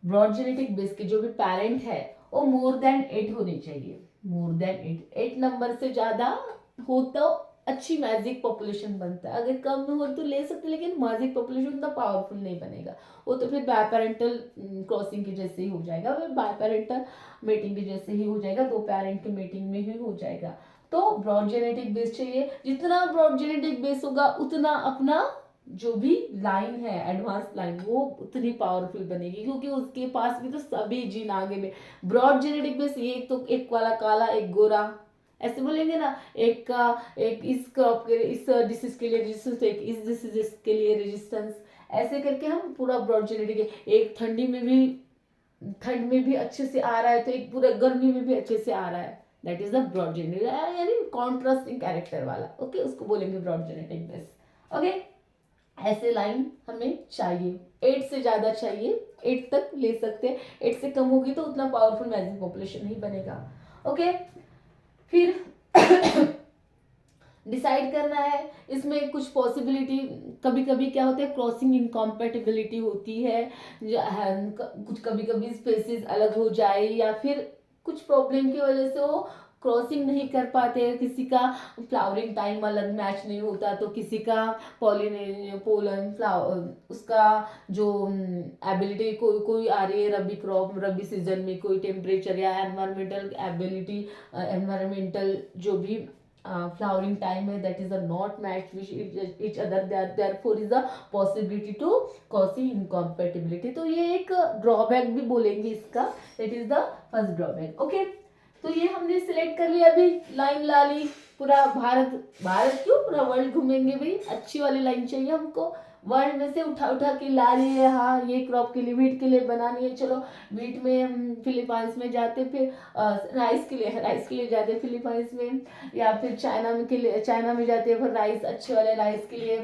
Broad genetic base के जो भी पेरेंट है वो मोर देन 8 होने चाहिए, मोर देन 8 नंबर से ज्यादा हो तो अच्छी मैजिक पॉपुलेशन बनता है, अगर कम में हो तो ले सकते, लेकिन मैजिक पॉपुलेशन उतना पावरफुल नहीं बनेगा, वो तो फिर बायपेरेंटल क्रॉसिंग के जैसे ही हो जाएगा, बायपेरेंटल मेटिंग के जैसे ही हो जाएगा, दो पेरेंट के मेटिंग में ही हो जाएगा। तो ब्रॉड जेनेटिक बेस चाहिए, जितना ब्रॉड जेनेटिक बेस होगा उतना अपना जो भी लाइन है एडवांस लाइन वो उतनी पावरफुल बनेगी, क्योंकि उसके पास भी तो सभी जीन आगे में, ब्रॉड जेनेटिक बेस, ये तो एक वाला काला एक गोरा, ऐसे बोलेंगे ना, एक का एक इस क्रॉप के इस डिसीज के लिए रेजिस्टेंस, एक इस डिसीज के लिए रेजिस्टेंस, ऐसे करके हम पूरा ब्रॉड जेनेटिक, एक ठंडी में भी ठंड में भी अच्छे से आ रहा है, तो एक पूरा गर्मी में भी अच्छे से आ रहा है, that is the broad genetic, यानी कॉन्ट्रास्टिंग कैरेक्टर वाला, ओके, उसको बोलेंगे ब्रॉड जेनेटिक बेस, ओके। ऐसे लाइन हमें चाहिए, 8 से ज़्यादा चाहिए, 8 तक ले सकते हैं, 8 से कम होगी तो उतना पावरफुल मैजिक पॉपुलेशन नहीं बनेगा, ओके। फिर डिसाइड करना है, इसमें कुछ पॉसिबिलिटी, कभी कभी क्या होता है क्रॉसिंग इनकॉम्पेटिबिलिटी होती है, कुछ कभी कभी स्पेसिस अलग हो जाए, या फिर कुछ प्रॉब्लम की वजह से वो क्रॉसिंग नहीं कर पाते, किसी का फ्लावरिंग टाइम अलग मैच नहीं होता, तो किसी का पोलन फ्लावर, उसका जो एबिलिटी कोई कोई आ रही है रबी क्रॉप, रबी सीजन में कोई टेम्परेचर या एनवायरमेंटल एबिलिटी, एनवायरमेंटल जो भी flowering time है, that is a not match with each other, therefore is a possibility to causing incompatibility, तो ये एक ड्रॉबैक भी बोलेंगे इसका, that is the first drawback, okay। तो ये हमने सिलेक्ट कर लिया, अभी लाइन ला ली, पूरा भारत क्यों, पूरा वर्ल्ड घूमेंगे भाई, अच्छी वाली लाइन चाहिए हमको, वर्ल्ड में से उठा उठा के ला रही है, हाँ ये क्रॉप के लिए, वीट के लिए बनानी है, चलो वीट में हम फिलीपाइंस में जाते, फिर राइस के लिए जाते फिलीपाइंस में, या फिर चाइना में जाते हैं फिर राइस, अच्छे वाले राइस के लिए,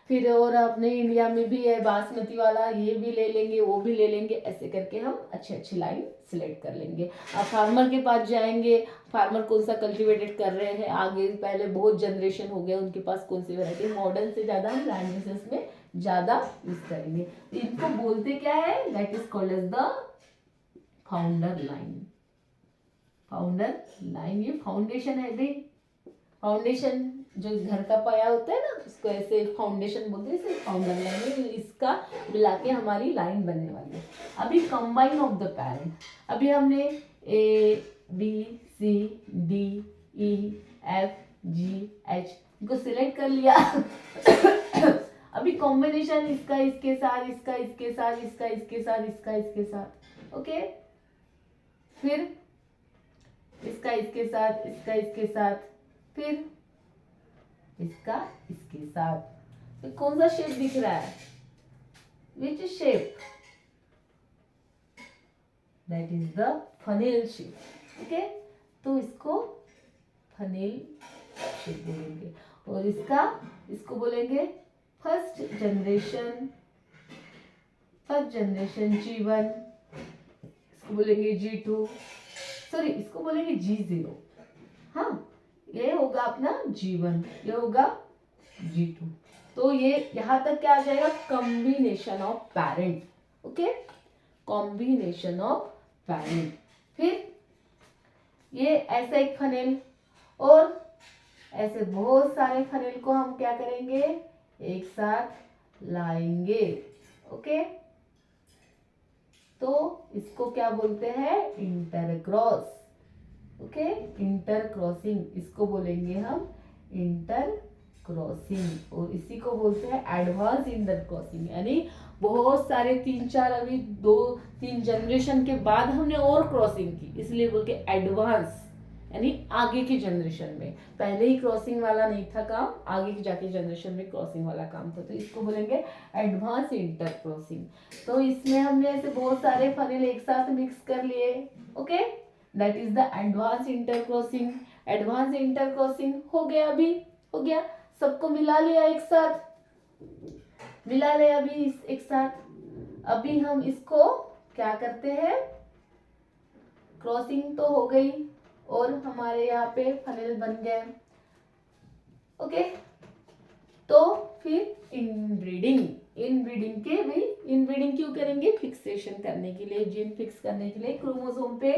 फिर और अपने इंडिया में भी है बासमती वाला, ये भी ले लेंगे वो भी ले लेंगे, ऐसे करके हम अच्छी अच्छी लाइन सिलेक्ट कर लेंगे। अब फार्मर के पास जाएंगे, फार्मर कौन सा कल्टिवेटेड कर रहे हैं, आगे पहले बहुत जनरेशन हो गया उनके पास कौन सी वैरायटी, मॉडर्न से ज़्यादा हम लैंड बेसिस में ज़्यादा यूज करेंगे, तो इनको बोलते क्या है, that is called as the founder line. Founder line ये फाउंडेशन है भाई, फाउंडेशन जो घर का पाया होता है ना, उसको ऐसे फाउंडेशन बोलते हैं, फाउंडर लाइन, इसका मिला के हमारी लाइन बनने वाली है। अभी कंबाइन ऑफ द पैरेंट, अभी हमने A B C D E F G H इनको सिलेक्ट कर लिया अभी कॉम्बिनेशन इसका इसके साथ, इसका इसके साथ, इसका इसके साथ, इसका इसके साथ, ओके। फिर इसका इसके साथ, इसका इसके साथ, फिर इसका इसके साथ, तो कौन सा शेप दिख रहा है, which shape, that is the funnel shape, okay. तो इसको फनेल शेप बोलेंगे, और इसको बोलेंगे फर्स्ट जनरेशन G1, इसको बोलेंगे G2, सॉरी इसको बोलेंगे G0, हाँ ये होगा अपना G1, ये होगा G2, तो ये यहाँ तक क्या आ जाएगा, combination of parent, okay, combination of parent. फिर ये ऐसा एक फनेल, और ऐसे बहुत सारे फनेल को हम क्या करेंगे, एक साथ लाएंगे, ओके। तो इसको क्या बोलते हैं, इंटरक्रॉस, ओके, इंटरक्रॉसिंग, इसको बोलेंगे हम इंटरक्रॉसिंग, और इसी को बोलते हैं एडवांस इंटरक्रॉसिंग, यानी बहुत सारे 3-4 अभी 2-3 जनरेशन के बाद हमने और क्रॉसिंग की, इसलिए बोल के एडवांस, यानी आगे की जनरेशन में, पहले ही क्रॉसिंग वाला नहीं था काम, आगे की जाके जनरेशन में क्रॉसिंग वाला काम था, तो इसको बोलेंगे एडवांस इंटर क्रॉसिंग। तो इसमें हमने ऐसे बहुत सारे फनेल एक साथ मिक्स कर लिए, okay, that is the advance inter crossing. Advance inter crossing हो गया, अभी हो गया, सबको मिला लिया एक साथ, मिला लिया अभी एक साथ। अभी हम इसको क्या करते हैं, क्रॉसिंग तो हो गई और हमारे यहाँ पे फनेल बन गए, ओके। तो फिर इनब्रीडिंग के भी, इनब्रीडिंग क्यों करेंगे, फिक्सेशन करने के लिए, जीन फिक्स करने के लिए क्रोमोसोम पे।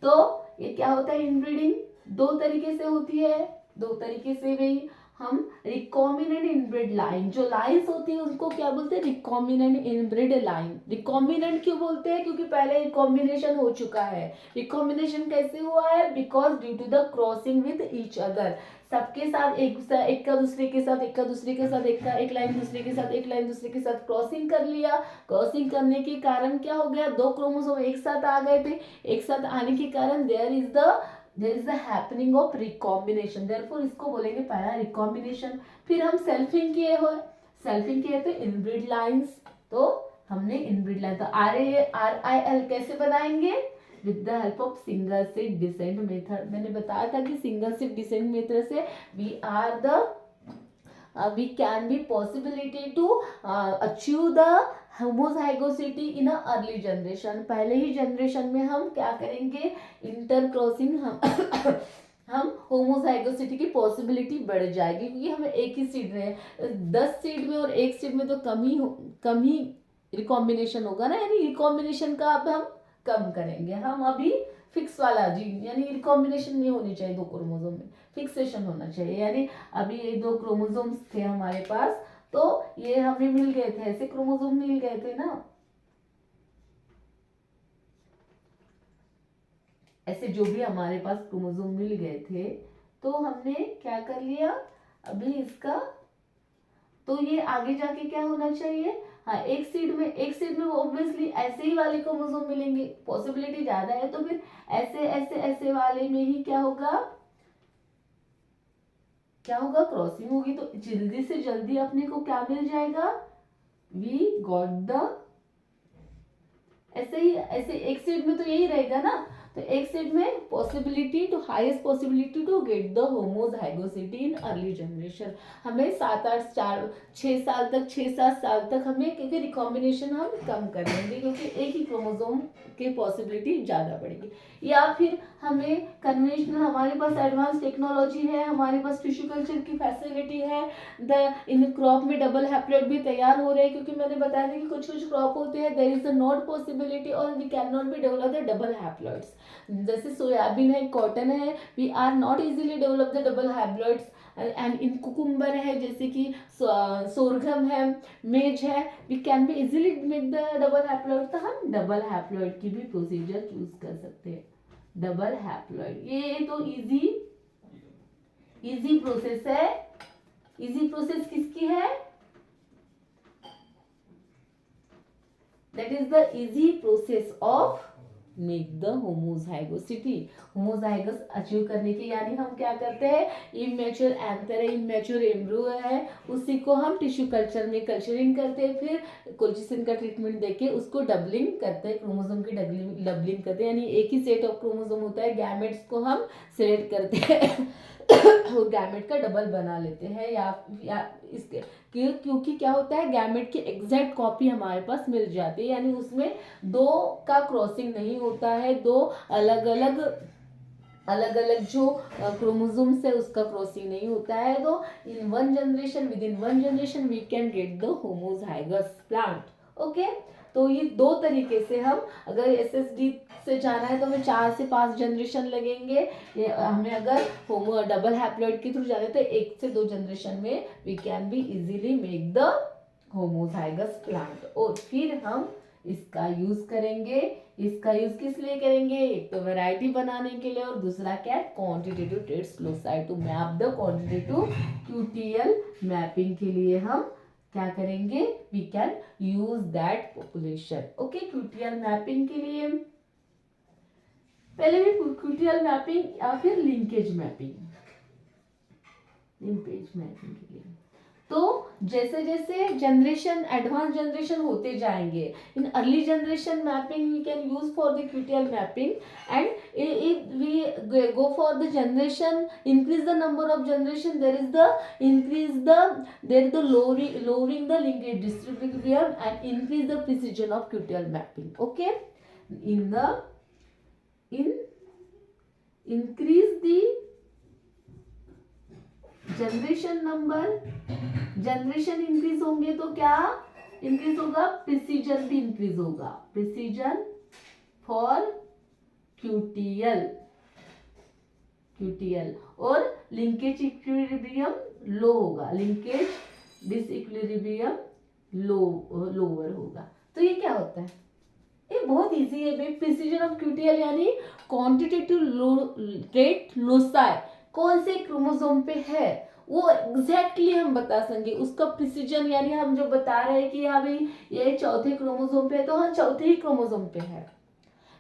तो ये क्या होता है, इनब्रीडिंग 2 तरीके से होती है, 2 तरीके से भी हम रिकॉम्बिनेंट इनब्रेड लाइन, जो लाइन्स होती है उसको क्या बोलते हैं, रिकॉम्बिनेंट इनब्रेड लाइन। रिकॉम्बिनेंट क्यों बोलते हैं, क्योंकि पहले रिकॉम्बिनेशन हो चुका है। रिकॉम्बिनेशन कैसे हुआ है, because due to the crossing with each other, सबके साथ एक का दूसरे के साथ, एक का दूसरे के साथ, एक लाइन दूसरे के साथ, एक लाइन दूसरे के साथ क्रॉसिंग कर लिया। क्रॉसिंग करने के कारण क्या हो गया, 2 क्रोमोसोम एक साथ आ गए थे, एक साथ आने के कारण there is the happening of recombination, therefore इसको बोलेंगे पहला रिकॉम्बिनेशन। फिर हम सेल्फिंग किए तो इनब्रीड लाइंस, तो हमने इनब्रीड लाइन, तो RIL कैसे बनाएंगे, with the help of single slit descent method. मैंने बताया था कि सिंगल स्लिट डिसेंट मेथड से we can be possibility to achieve the homozygosity in a early generation। पहले ही जनरेशन में हम क्या करेंगे, इंटरक्रॉसिंग हम होमोजाइगोसिटी की पॉसिबिलिटी बढ़ जाएगी, क्योंकि हमें एक ही सीड में 10 सीड में और एक सीड में तो कम ही रिकॉम्बिनेशन होगा ना, यानी रिकॉम्बिनेशन का अब हम कम करेंगे। हम अभी फिक्स वाला जीन, यानी रिकॉम्बिनेशन नहीं होनी चाहिए 2 क्रोमोसोम में, फिक्सेशन होना चाहिए। यानी अभी ये 2 क्रोमोसोम्स थे हमारे पास, तो ये हमें मिल गए थे, ऐसे क्रोमोसोम मिल गए थे ना, ऐसे जो भी हमारे पास क्रोमोसोम मिल गए थे, तो हमने क्या कर लिया अभी इसका, तो ये आगे जाके क्या होना चाहिए, हाँ एक सीड में ऑब्वियसली ऐसे ही वाले क्रोमोसोम मिलेंगे, पॉसिबिलिटी ज्यादा है, तो फिर ऐसे वाले में ही क्या होगा क्रॉसिंग होगी, तो जल्दी से जल्दी अपने को क्या मिल जाएगा, वी गॉट द, ऐसे एक सीड में तो यही रहेगा ना, तो एक सीड में possibility to highest possibility to get the homozygosity in early generation. हमें 6-7 साल तक हमें, क्योंकि रिकॉम्बिनेशन हम कम कर लेंगे, क्योंकि एक ही क्रोमोसोम की पॉसिबिलिटी ज़्यादा बढ़ेगी। या फिर हमें कन्वेंशनल, हमारे पास एडवांस टेक्नोलॉजी है, हमारे पास टिश्यू कल्चर की फैसिलिटी है, इन क्रॉप में डबल हैप्लॉइड भी तैयार हो रहे हैं, क्योंकि मैंने बताया था कि कुछ क्रॉप होते हैं there is a not possibility और we can not be develop the double haploids. जैसे सोयाबीन है, कॉटन है, we are not easily develop the double haploids. And in cucumber है, जैसे कि सोरगम है, मेज है, we can be easily make the double haploid, तो हम डबल हैप्लॉइड की भी प्रोसीजर चूज कर सकते हैं। डबल हैप्लॉइड ये तो इजी प्रोसेस है। इजी प्रोसेस किसकी है, that is the easy process of make the homozygosity. Homozygous achieve करने की, यानी हम क्या करते हैं, इमेच्योर एंथर है, इमेच्योर एम्ब्रियो है, उसी को हम टिश्यू कल्चर में कल्चरिंग करते हैं, फिर कोल्चिसिन का ट्रीटमेंट देके उसको डबलिंग करते हैं, क्रोमोसोम की डबलिंग करते हैं, यानी एक ही सेट ऑफ क्रोमोसोम होता है, गैमेट्स को हम सिलेक्ट करते हैं और गैमेट का डबल बना लेते हैं, या इसके क्योंकि क्या होता है, गैमेट की एग्जैक्ट कॉपी हमारे पास मिल जाती है, यानी उसमें 2 का क्रॉसिंग नहीं होता है, 2 अलग अलग जो क्रोमोसोम्स है उसका क्रॉसिंग नहीं होता है, तो within one generation we can get the homozygous plant. Okay, तो ये 2 तरीके से हम, अगर SSD से जाना है तो हमें 4 से 5 जनरेशन लगेंगे, हमें अगर होमो डबल हैप्लॉइड के थ्रू जाना है तो 1 से 2 जनरेशन में we can be easily make the homozygous plant. और फिर हम इसका यूज करेंगे, इसका यूज किस लिए करेंगे, एक तो वैरायटी बनाने के लिए, और दूसरा क्या है, quantitative traits loci to map the quantitative QTL mapping के लिए हम क्या करेंगे, we can use that population. Okay, QTL mapping के लिए पहले भी QTL मैपिंग या फिर लिंकेज मैपिंग के लिए, तो जैसे जैसे जनरेशन एडवांस जनरेशन होते जाएंगे, in early generation mapping we can use for the QTL mapping, and if we go for the generation, increase the number of generation, there is the lowering the linkage distribution and increase the precision of QTL mapping. Okay, increase the generation increase होंगे तो क्या increase होगा, precision भी increase होगा, precision for QTL और linkage equilibrium लो होगा, linkage disequilibrium lower होगा। तो ये क्या होता है, ये बहुत इजी है। प्रिसीजन ऑफ QTL यानी क्वांटिटेटिव ट्रेट लोसाई कौन से क्रोमोसोम पे है वो एग्जैक्टली हम बता सकेंगे, उसका प्रिसीजन, यानी हम जो बता रहे हैं कि हाँ भाई ये 4थे क्रोमोसोम पे है तो हाँ 4थे ही क्रोमोसोम पे है,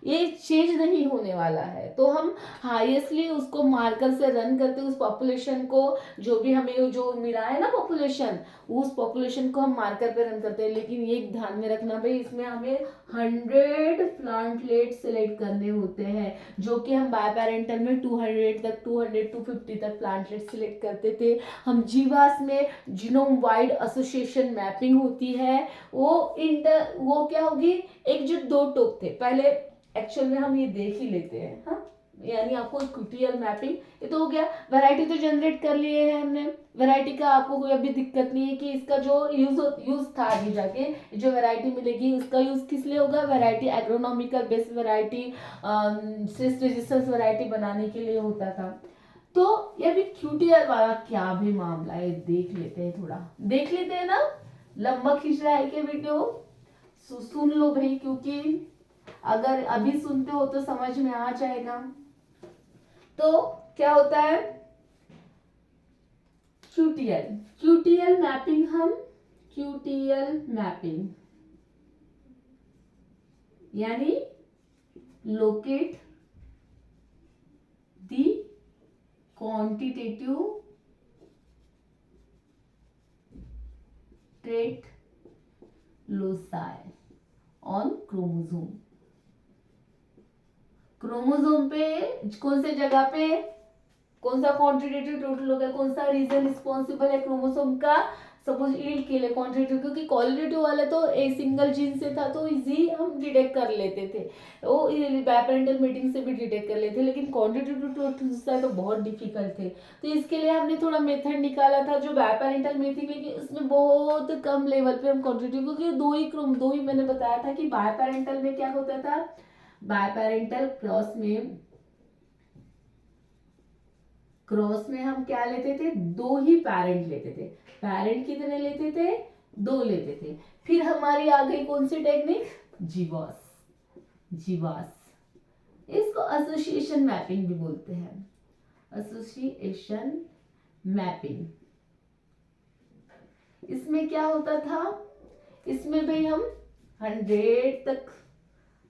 ये चेंज नहीं होने वाला है। तो हम हाईएस्टली उसको मार्कर से रन करते उस पॉपुलेशन को, जो भी हमें जो मिला है ना पॉपुलेशन, उस पॉपुलेशन को हम मार्कर पे रन करते हैं। लेकिन ये ध्यान में रखना भाई, इसमें हमें 100 प्लांटलेट सिलेक्ट करने होते हैं, जो कि हम बायोपेरेंटल में 200 तक 250 तक प्लांटलेट सिलेक्ट करते थे। हम जीवास में जीनोम वाइड एसोसिएशन मैपिंग होती है, वो क्या होगी, एक जो 2 टोक थे पहले, एक्चुअल में हम ये देख ही लेते हैं। हाँ, यानी आपको QTL मैपिंग ये तो हो गया। वैरायटी तो जनरेट कर लिए है हमने, वैरायटी का आपको कोई अभी दिक्कत नहीं है कि इसका जो यूज था, आगे जाके जो वैरायटी मिलेगी उसका यूज किस लिए होगा, वैरायटी एग्रोनॉमिकल बेस्ड वैरायटी, सिस रेजिस्टेंस वैरायटी बनाने के लिए होता था। तो ये भी QTL वाला क्या भी मामला है देख लेते हैं, थोड़ा देख लेते हैं ना, लंबा खींच रहा है कि वीडियो, सुन लो भाई, क्योंकि अगर अभी सुनते हो तो समझ में आ जाएगा। तो क्या होता है QTL मैपिंग, हम QTL मैपिंग यानी locate the quantitative trait loci on chromosome. Chromosome पे कौन से जगह पे कौन सा क्वांटिटेटिव टोटल होगा, कौन सा रीजन रिस्पॉन्सिबल है क्रोमोसोम का, सपोज ईल्ड के लिए क्वांटिटेटिव, क्योंकि क्वालिटेटिव वाले तो एक सिंगल जीन से था तो इजी हम डिटेक्ट कर लेते थे, वो बायोपेरेंटल मीटिंग से भी डिटेक्ट कर लेते थे। लेकिन क्वांटिटेटिव टोटल तो बहुत डिफिकल्ट थे, तो इसके लिए हमने थोड़ा मेथड निकाला था जो बायोपेरेंटल मीटिंग में, कि उसमें बहुत कम लेवल पे हम क्वांटिटेटिव, क्योंकि दो ही मैंने बताया था कि बायोपेरेंटल में क्या होता था, बायोपेरेंटल क्रॉस में हम क्या लेते थे, 2 ही पेरेंट लेते थे। पेरेंट कितने लेते थे, 2 लेते थे। फिर हमारी आ गई कौन सी टेक्निक, जीवास, इसको एसोसिएशन मैपिंग भी बोलते हैं, एसोसिएशन मैपिंग। इसमें क्या होता था, इसमें भाई हम 100 तक,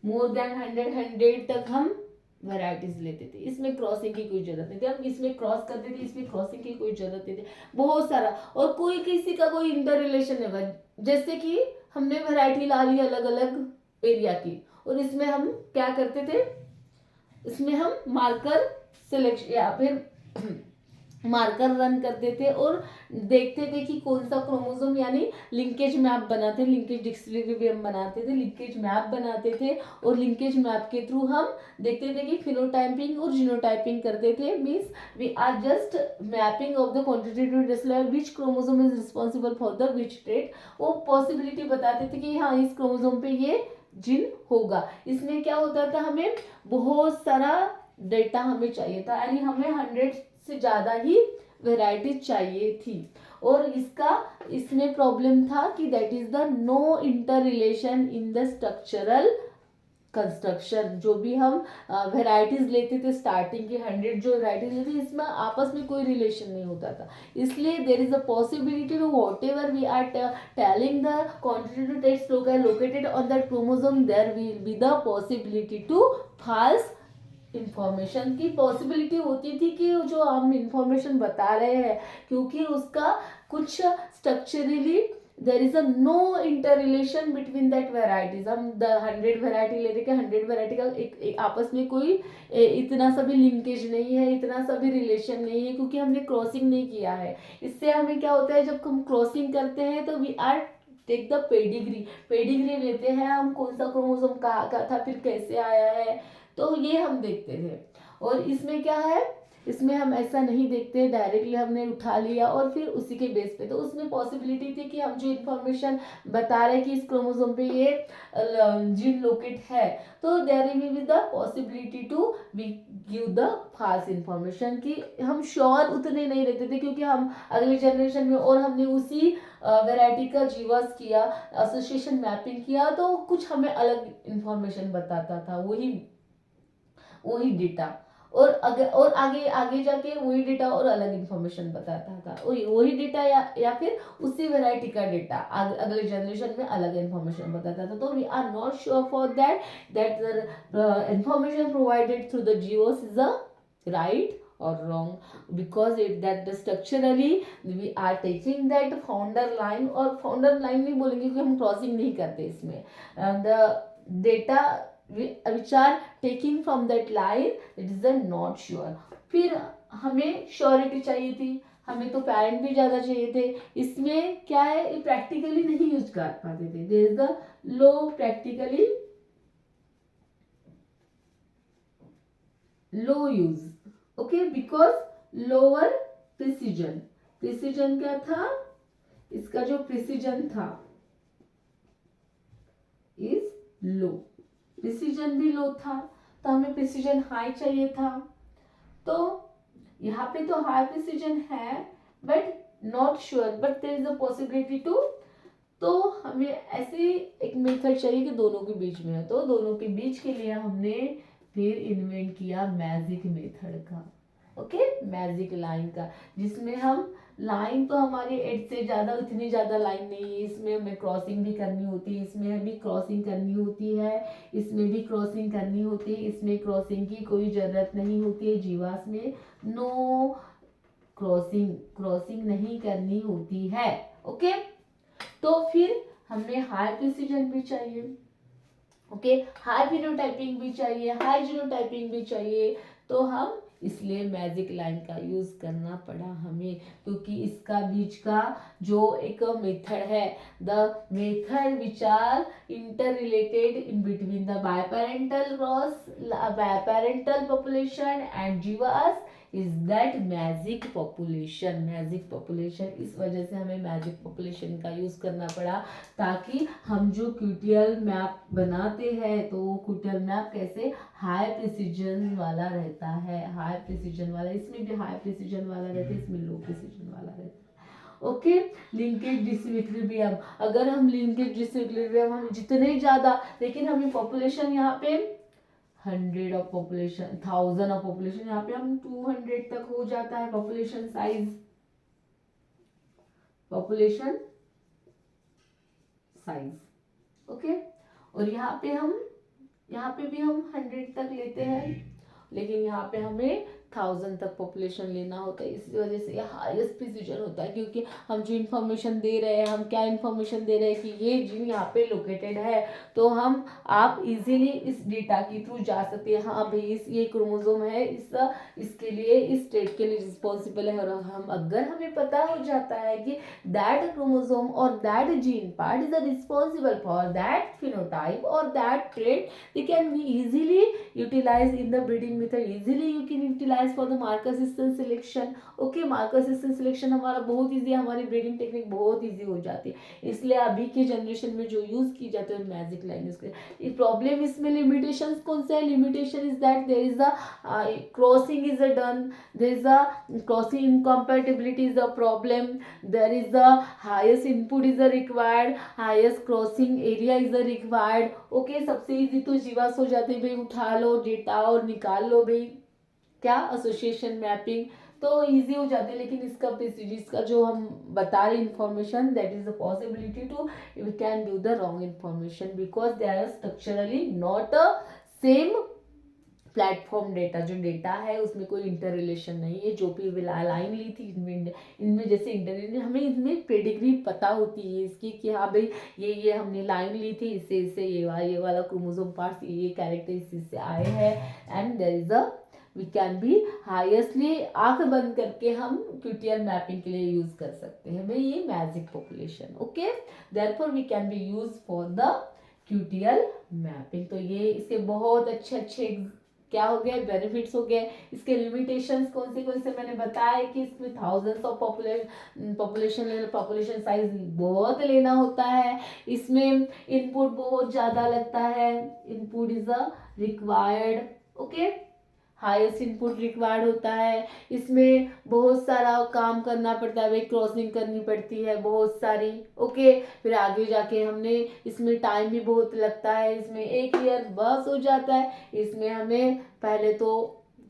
मोर देन 100 तक हम वैरायटीज लेते थे। इसमें क्रॉसिंग की कोई जरूरत नहीं थी, हम इसमें क्रॉस करते थे, इसमें क्रॉसिंग की कोई जरूरत नहीं थी, बहुत सारा, और कोई किसी का कोई इंटर रिलेशन नहीं हुआ। जैसे कि हमने वैरायटी ला ली अलग अलग एरिया की, और इसमें हम क्या करते थे, इसमें हम मार्कर सिलेक्शन या फिर मार्कर रन करते थे और देखते थे कि कौन सा क्रोमोसोम, यानी लिंकेज मैप बनाते, लिंकेज डिक्शनरी भी हम बनाते थे, लिंकेज मैप बनाते थे, और लिंकेज मैप के थ्रू हम देखते थे कि फिनोटाइपिंग और जीनोटाइपिंग करते थे। Means we are just mapping of the quantitative display which chromosome is responsible for the which trait, वो पॉसिबिलिटी बताते थे कि हाँ इस क्रोमोसोम पे ये जीन होगा। इसमें क्या होता था, हमें बहुत सारा डेटा हमें चाहिए था, यानी हमें 100 से ज्यादा ही वैरायटी चाहिए थी। और इसमें प्रॉब्लम था कि that is the no interrelation in the structural construction. जो भी हम वैरायटीज लेते थे, स्टार्टिंग की 100 जो वैरायटीज लेते थे, इसमें आपस में कोई रिलेशन नहीं होता था। इसलिए there is a possibility to whatever we are telling the quantitative text located on that chromosome, there will be the possibility to false information की पॉसिबिलिटी होती थी कि जो हम इंफॉर्मेशन बता रहे हैं, क्योंकि उसका कुछ structurally there is a no interrelation between that varieties. हम 100 वेराइटी ले रहे हैं, 100 वेराइटी का एक आपस में कोई इतना सा भी लिंकेज नहीं है, इतना सा भी रिलेशन नहीं है, क्योंकि हमने क्रॉसिंग नहीं किया है। इससे हमें क्या होता है, जब हम क्रॉसिंग करते हैं तो we are take the pedigree लेते हैं हम, कौन सा क्रोमोसोम कहाँ का था, फिर कैसे आया है, तो ये हम देखते थे। और इसमें क्या है, इसमें हम ऐसा नहीं देखते, डायरेक्टली हमने उठा लिया और फिर उसी के बेस पे, तो उसमें पॉसिबिलिटी थी कि हम जो इन्फॉर्मेशन बता रहे कि इस क्रोमोसोम पे ये जीन लोकेट है, तो there will be the possibility to we give the false information, कि हम श्योर उतने नहीं रहते थे, क्योंकि हम अगले जनरेशन में और हमने उसी वैरायटी का जीवास किया, एसोसिएशन मैपिंग किया, तो कुछ हमें अलग इन्फॉर्मेशन बताता था, वही डेटा। और आगे आगे जाके वही डेटा और अलग इंफॉर्मेशन बताता था, वही डेटा या फिर उसी वैरायटी का डेटा अगले जनरेशन में अलग इंफॉर्मेशन बताता था. तो we are not sure for that the information provided through the जियोस is a right or wrong, because that the structurally we are taking that founder line, और founder line नहीं बोलेंगे क्योंकि हम क्रॉसिंग नहीं करते इसमें. the data which are taking from that line, it is a not sure. फिर हमें श्योरिटी चाहिए थी, हमें तो पैरेंट भी ज़्यादा चाहिए थे. इसमें क्या है, प्रैक्टिकली नहीं यूज कर पाते थे. There is the low practically low use. Okay, because lower precision. Precision क्या था, इसका जो प्रिसीजन था इज लो. प्रिसीजन भी लो था, तो हमें प्रिसीजन हाई चाहिए था. तो यहाँ पे तो हाई प्रिसीजन है but not sure, but there is a possibility to. तो हमें ऐसे एक मेथड चाहिए कि दोनों के बीच में है. तो दोनों के बीच के लिए हमने फिर इन्वेंट किया मैजिक मेथड का. ओके, मैजिक लाइन का, जिसमें हम लाइन तो हमारी 8 से ज़्यादा, उतनी ज़्यादा लाइन नहीं है. इसमें हमें क्रॉसिंग भी करनी होती है, इसमें भी क्रॉसिंग करनी होती है, इसमें भी क्रॉसिंग करनी होती है. इसमें क्रॉसिंग की कोई ज़रूरत नहीं होती है. जीवास में नो क्रॉसिंग नहीं करनी होती है. ओके, तो फिर हमें हाई प्रिसीजन भी चाहिए. ओके, हाई फिनोटाइपिंग भी चाहिए, हाई जीनोटाइपिंग भी चाहिए. तो हम इसलिए मैजिक लाइन का यूज करना पड़ा हमें, क्योंकि इसका बीच का जो एक मेथड है, the method which are inter related in between the biparental cross, biparental population and जीवास, is that magic population. Magic population, इस वजह से हमें मैजिक पॉपुलेशन का यूज करना पड़ा, ताकि हम जो क्यूटियल मैप बनाते हैं तो क्यूटियल मैप कैसे हाई प्रिसीजन वाला रहता है. हाई प्रिसीजन वाला, इसमें भी हाई प्रिसीजन वाला रहता है, इसमें लो प्रिसीजन वाला रहता है. Okay, linkage disequilibrium. अगर हम लिंकेज डिसइक्विलिब्रियम हम जितने ज़्यादा, लेकिन हमें पॉपुलेशन यहाँ पे 100 ऑफ पॉपुलेशन, 1000 ऑफ पॉपुलेशन, यहाँ पे हम 200 तक हो जाता है population size. Population size. Okay, और यहाँ पे भी हम 100 तक लेते हैं, लेकिन यहाँ पे हमें 1000 तक पॉपुलेशन लेना होता है. इस वजह से हाईएस्ट प्रिसीजन होता है, क्योंकि हम जो इन्फॉर्मेशन दे रहे हैं, हम क्या इन्फॉर्मेशन दे रहे हैं कि ये जीन यहाँ पे लोकेटेड है. तो आप इजीली इस डेटा के थ्रू जा सकते हैं. हाँ भाई, ये क्रोमोसोम है, इसके लिए, इस ट्रेट के लिए रिस्पॉन्सिबल है. और अगर हमें पता हो जाता है कि दैट क्रोमोसोम और that gene part is responsible for that phenotype और that trait, they can be easily utilize in the breeding method. Easily you can utilize for the marker system selection. Okay, marker system selection हमारा बहुत easy है, हमारी breeding technique बहुत easy हो जाती है. इसलिए अभी के जनरेशन में जो यूज की जाती है मैजिक लाइन यूज कर. प्रॉब्लम इसमें लिमिटेशंस कौन से है, limitation is that there is a crossing is done, there is a crossing incompatibility is a problem, there is a highest input is a required, highest crossing area is a required. Okay, सबसे easy तो जीवास हो जाते हैं भाई, उठा लो data और निकाल लो भाई, क्या एसोसिएशन मैपिंग, तो इजी हो जाती है. लेकिन इसका जो हम बता रहे information, that is the possibility to we can do the wrong information, because they are structurally not a same platform. Data जो डेटा है उसमें कोई इंटर रिलेशन नहीं है. जो भी लाइन ली थी इनमें जैसे इंटर, हमें इसमें पेडिग्री पता होती है इसकी कि हाँ भाई ये हमने लाइन ली थी, इससे ये वाला क्रोमोसोम पार्ट्स, ये कैरेक्टर इससे आए हैं. And there is a we can be highestly आंख बंद करके हम क्यूटियल मैपिंग के लिए यूज कर सकते हैं भाई ये magic population. Okay, therefore we can be use for the QTL mapping. तो ये इसके बहुत अच्छे क्या हो गए, बेनिफिट्स हो गए. इसके लिमिटेशंस कौन से मैंने बताया कि इसमें थाउजेंड्स ऑफ पॉपुलेशन साइज बहुत लेना होता है. इसमें इनपुट बहुत ज़्यादा लगता है, input is a required. Okay, highest input required होता है. इसमें बहुत सारा काम करना पड़ता है भाई, क्रॉसिंग करनी पड़ती है बहुत सारी. ओके, फिर आगे जाके हमने इसमें टाइम भी बहुत लगता है. इसमें 1 ईयर बस हो जाता है. इसमें हमें पहले तो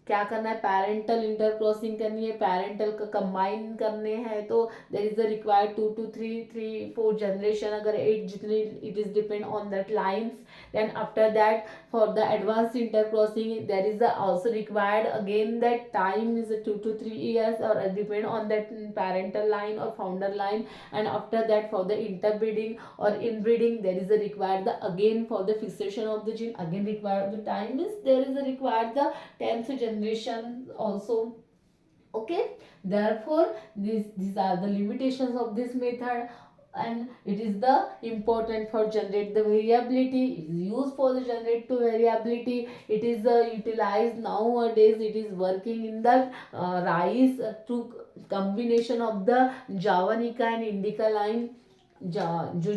क्या करना है, पेरेंटल इंटर क्रॉसिंग करनी है, पेरेंटल का कंबाइन करने हैं, तो देर is a required 2 to 3 4 generation, अगर 8 जितनी, it is depend on that lines. Then after that, for the advanced intercrossing, there is also required again that time is 2 to 3 years, or depend on that parental line or founder line. And after that, for the interbreeding or inbreeding, there is a required the again for the fixation of the gene, again required the time is there is a required the 10th generation also. Okay, therefore these are the limitations of this method, and it is the important for generate the variability. It is used for the generate to variability. It is utilized nowadays. It is working in the rice through combination of the javanica and indica line. जो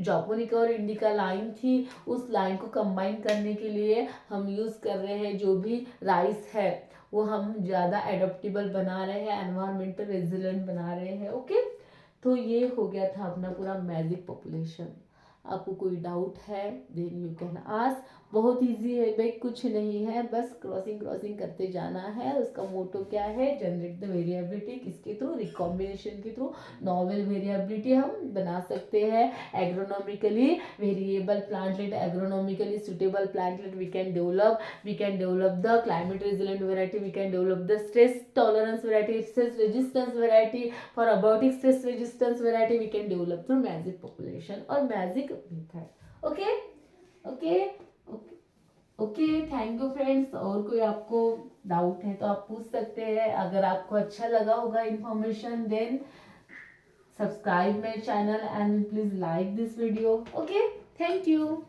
japonica और indica line थी, उस line को combine करने के लिए हम use कर रहे हैं जो भी राइस है, वो हम ज़्यादा एडप्टेबल बना रहे हैं, एनवायरमेंटल रेजिलेंट बना रहे हैं. ओके, तो ये हो गया था अपना पूरा मैजिक पॉपुलेशन. आपको कोई डाउट है देन यू कैन आस्क. बहुत इजी है भाई, कुछ नहीं है, बस क्रॉसिंग करते जाना है. उसका मोटो क्या है, जनरेट द वेरिएबिलिटी. किसके थ्रू, रिकॉम्बिनेशन के थ्रू नॉवेल वेरिएबिलिटी हम बना सकते हैं. Agronomically variable plantlet, agronomically suitable plantlet we can develop the climate resilient variety, we can develop the stress tolerance variety, stress resistance variety. For abiotic stress resistance variety we can develop through magic population or magic method. Okay, okay, okay, okay. Thank you friends. और कोई आपको doubt है तो आप पूछ सकते हैं. अगर आपको अच्छा लगा होगा information, then subscribe my channel and please like this video. Okay, thank you.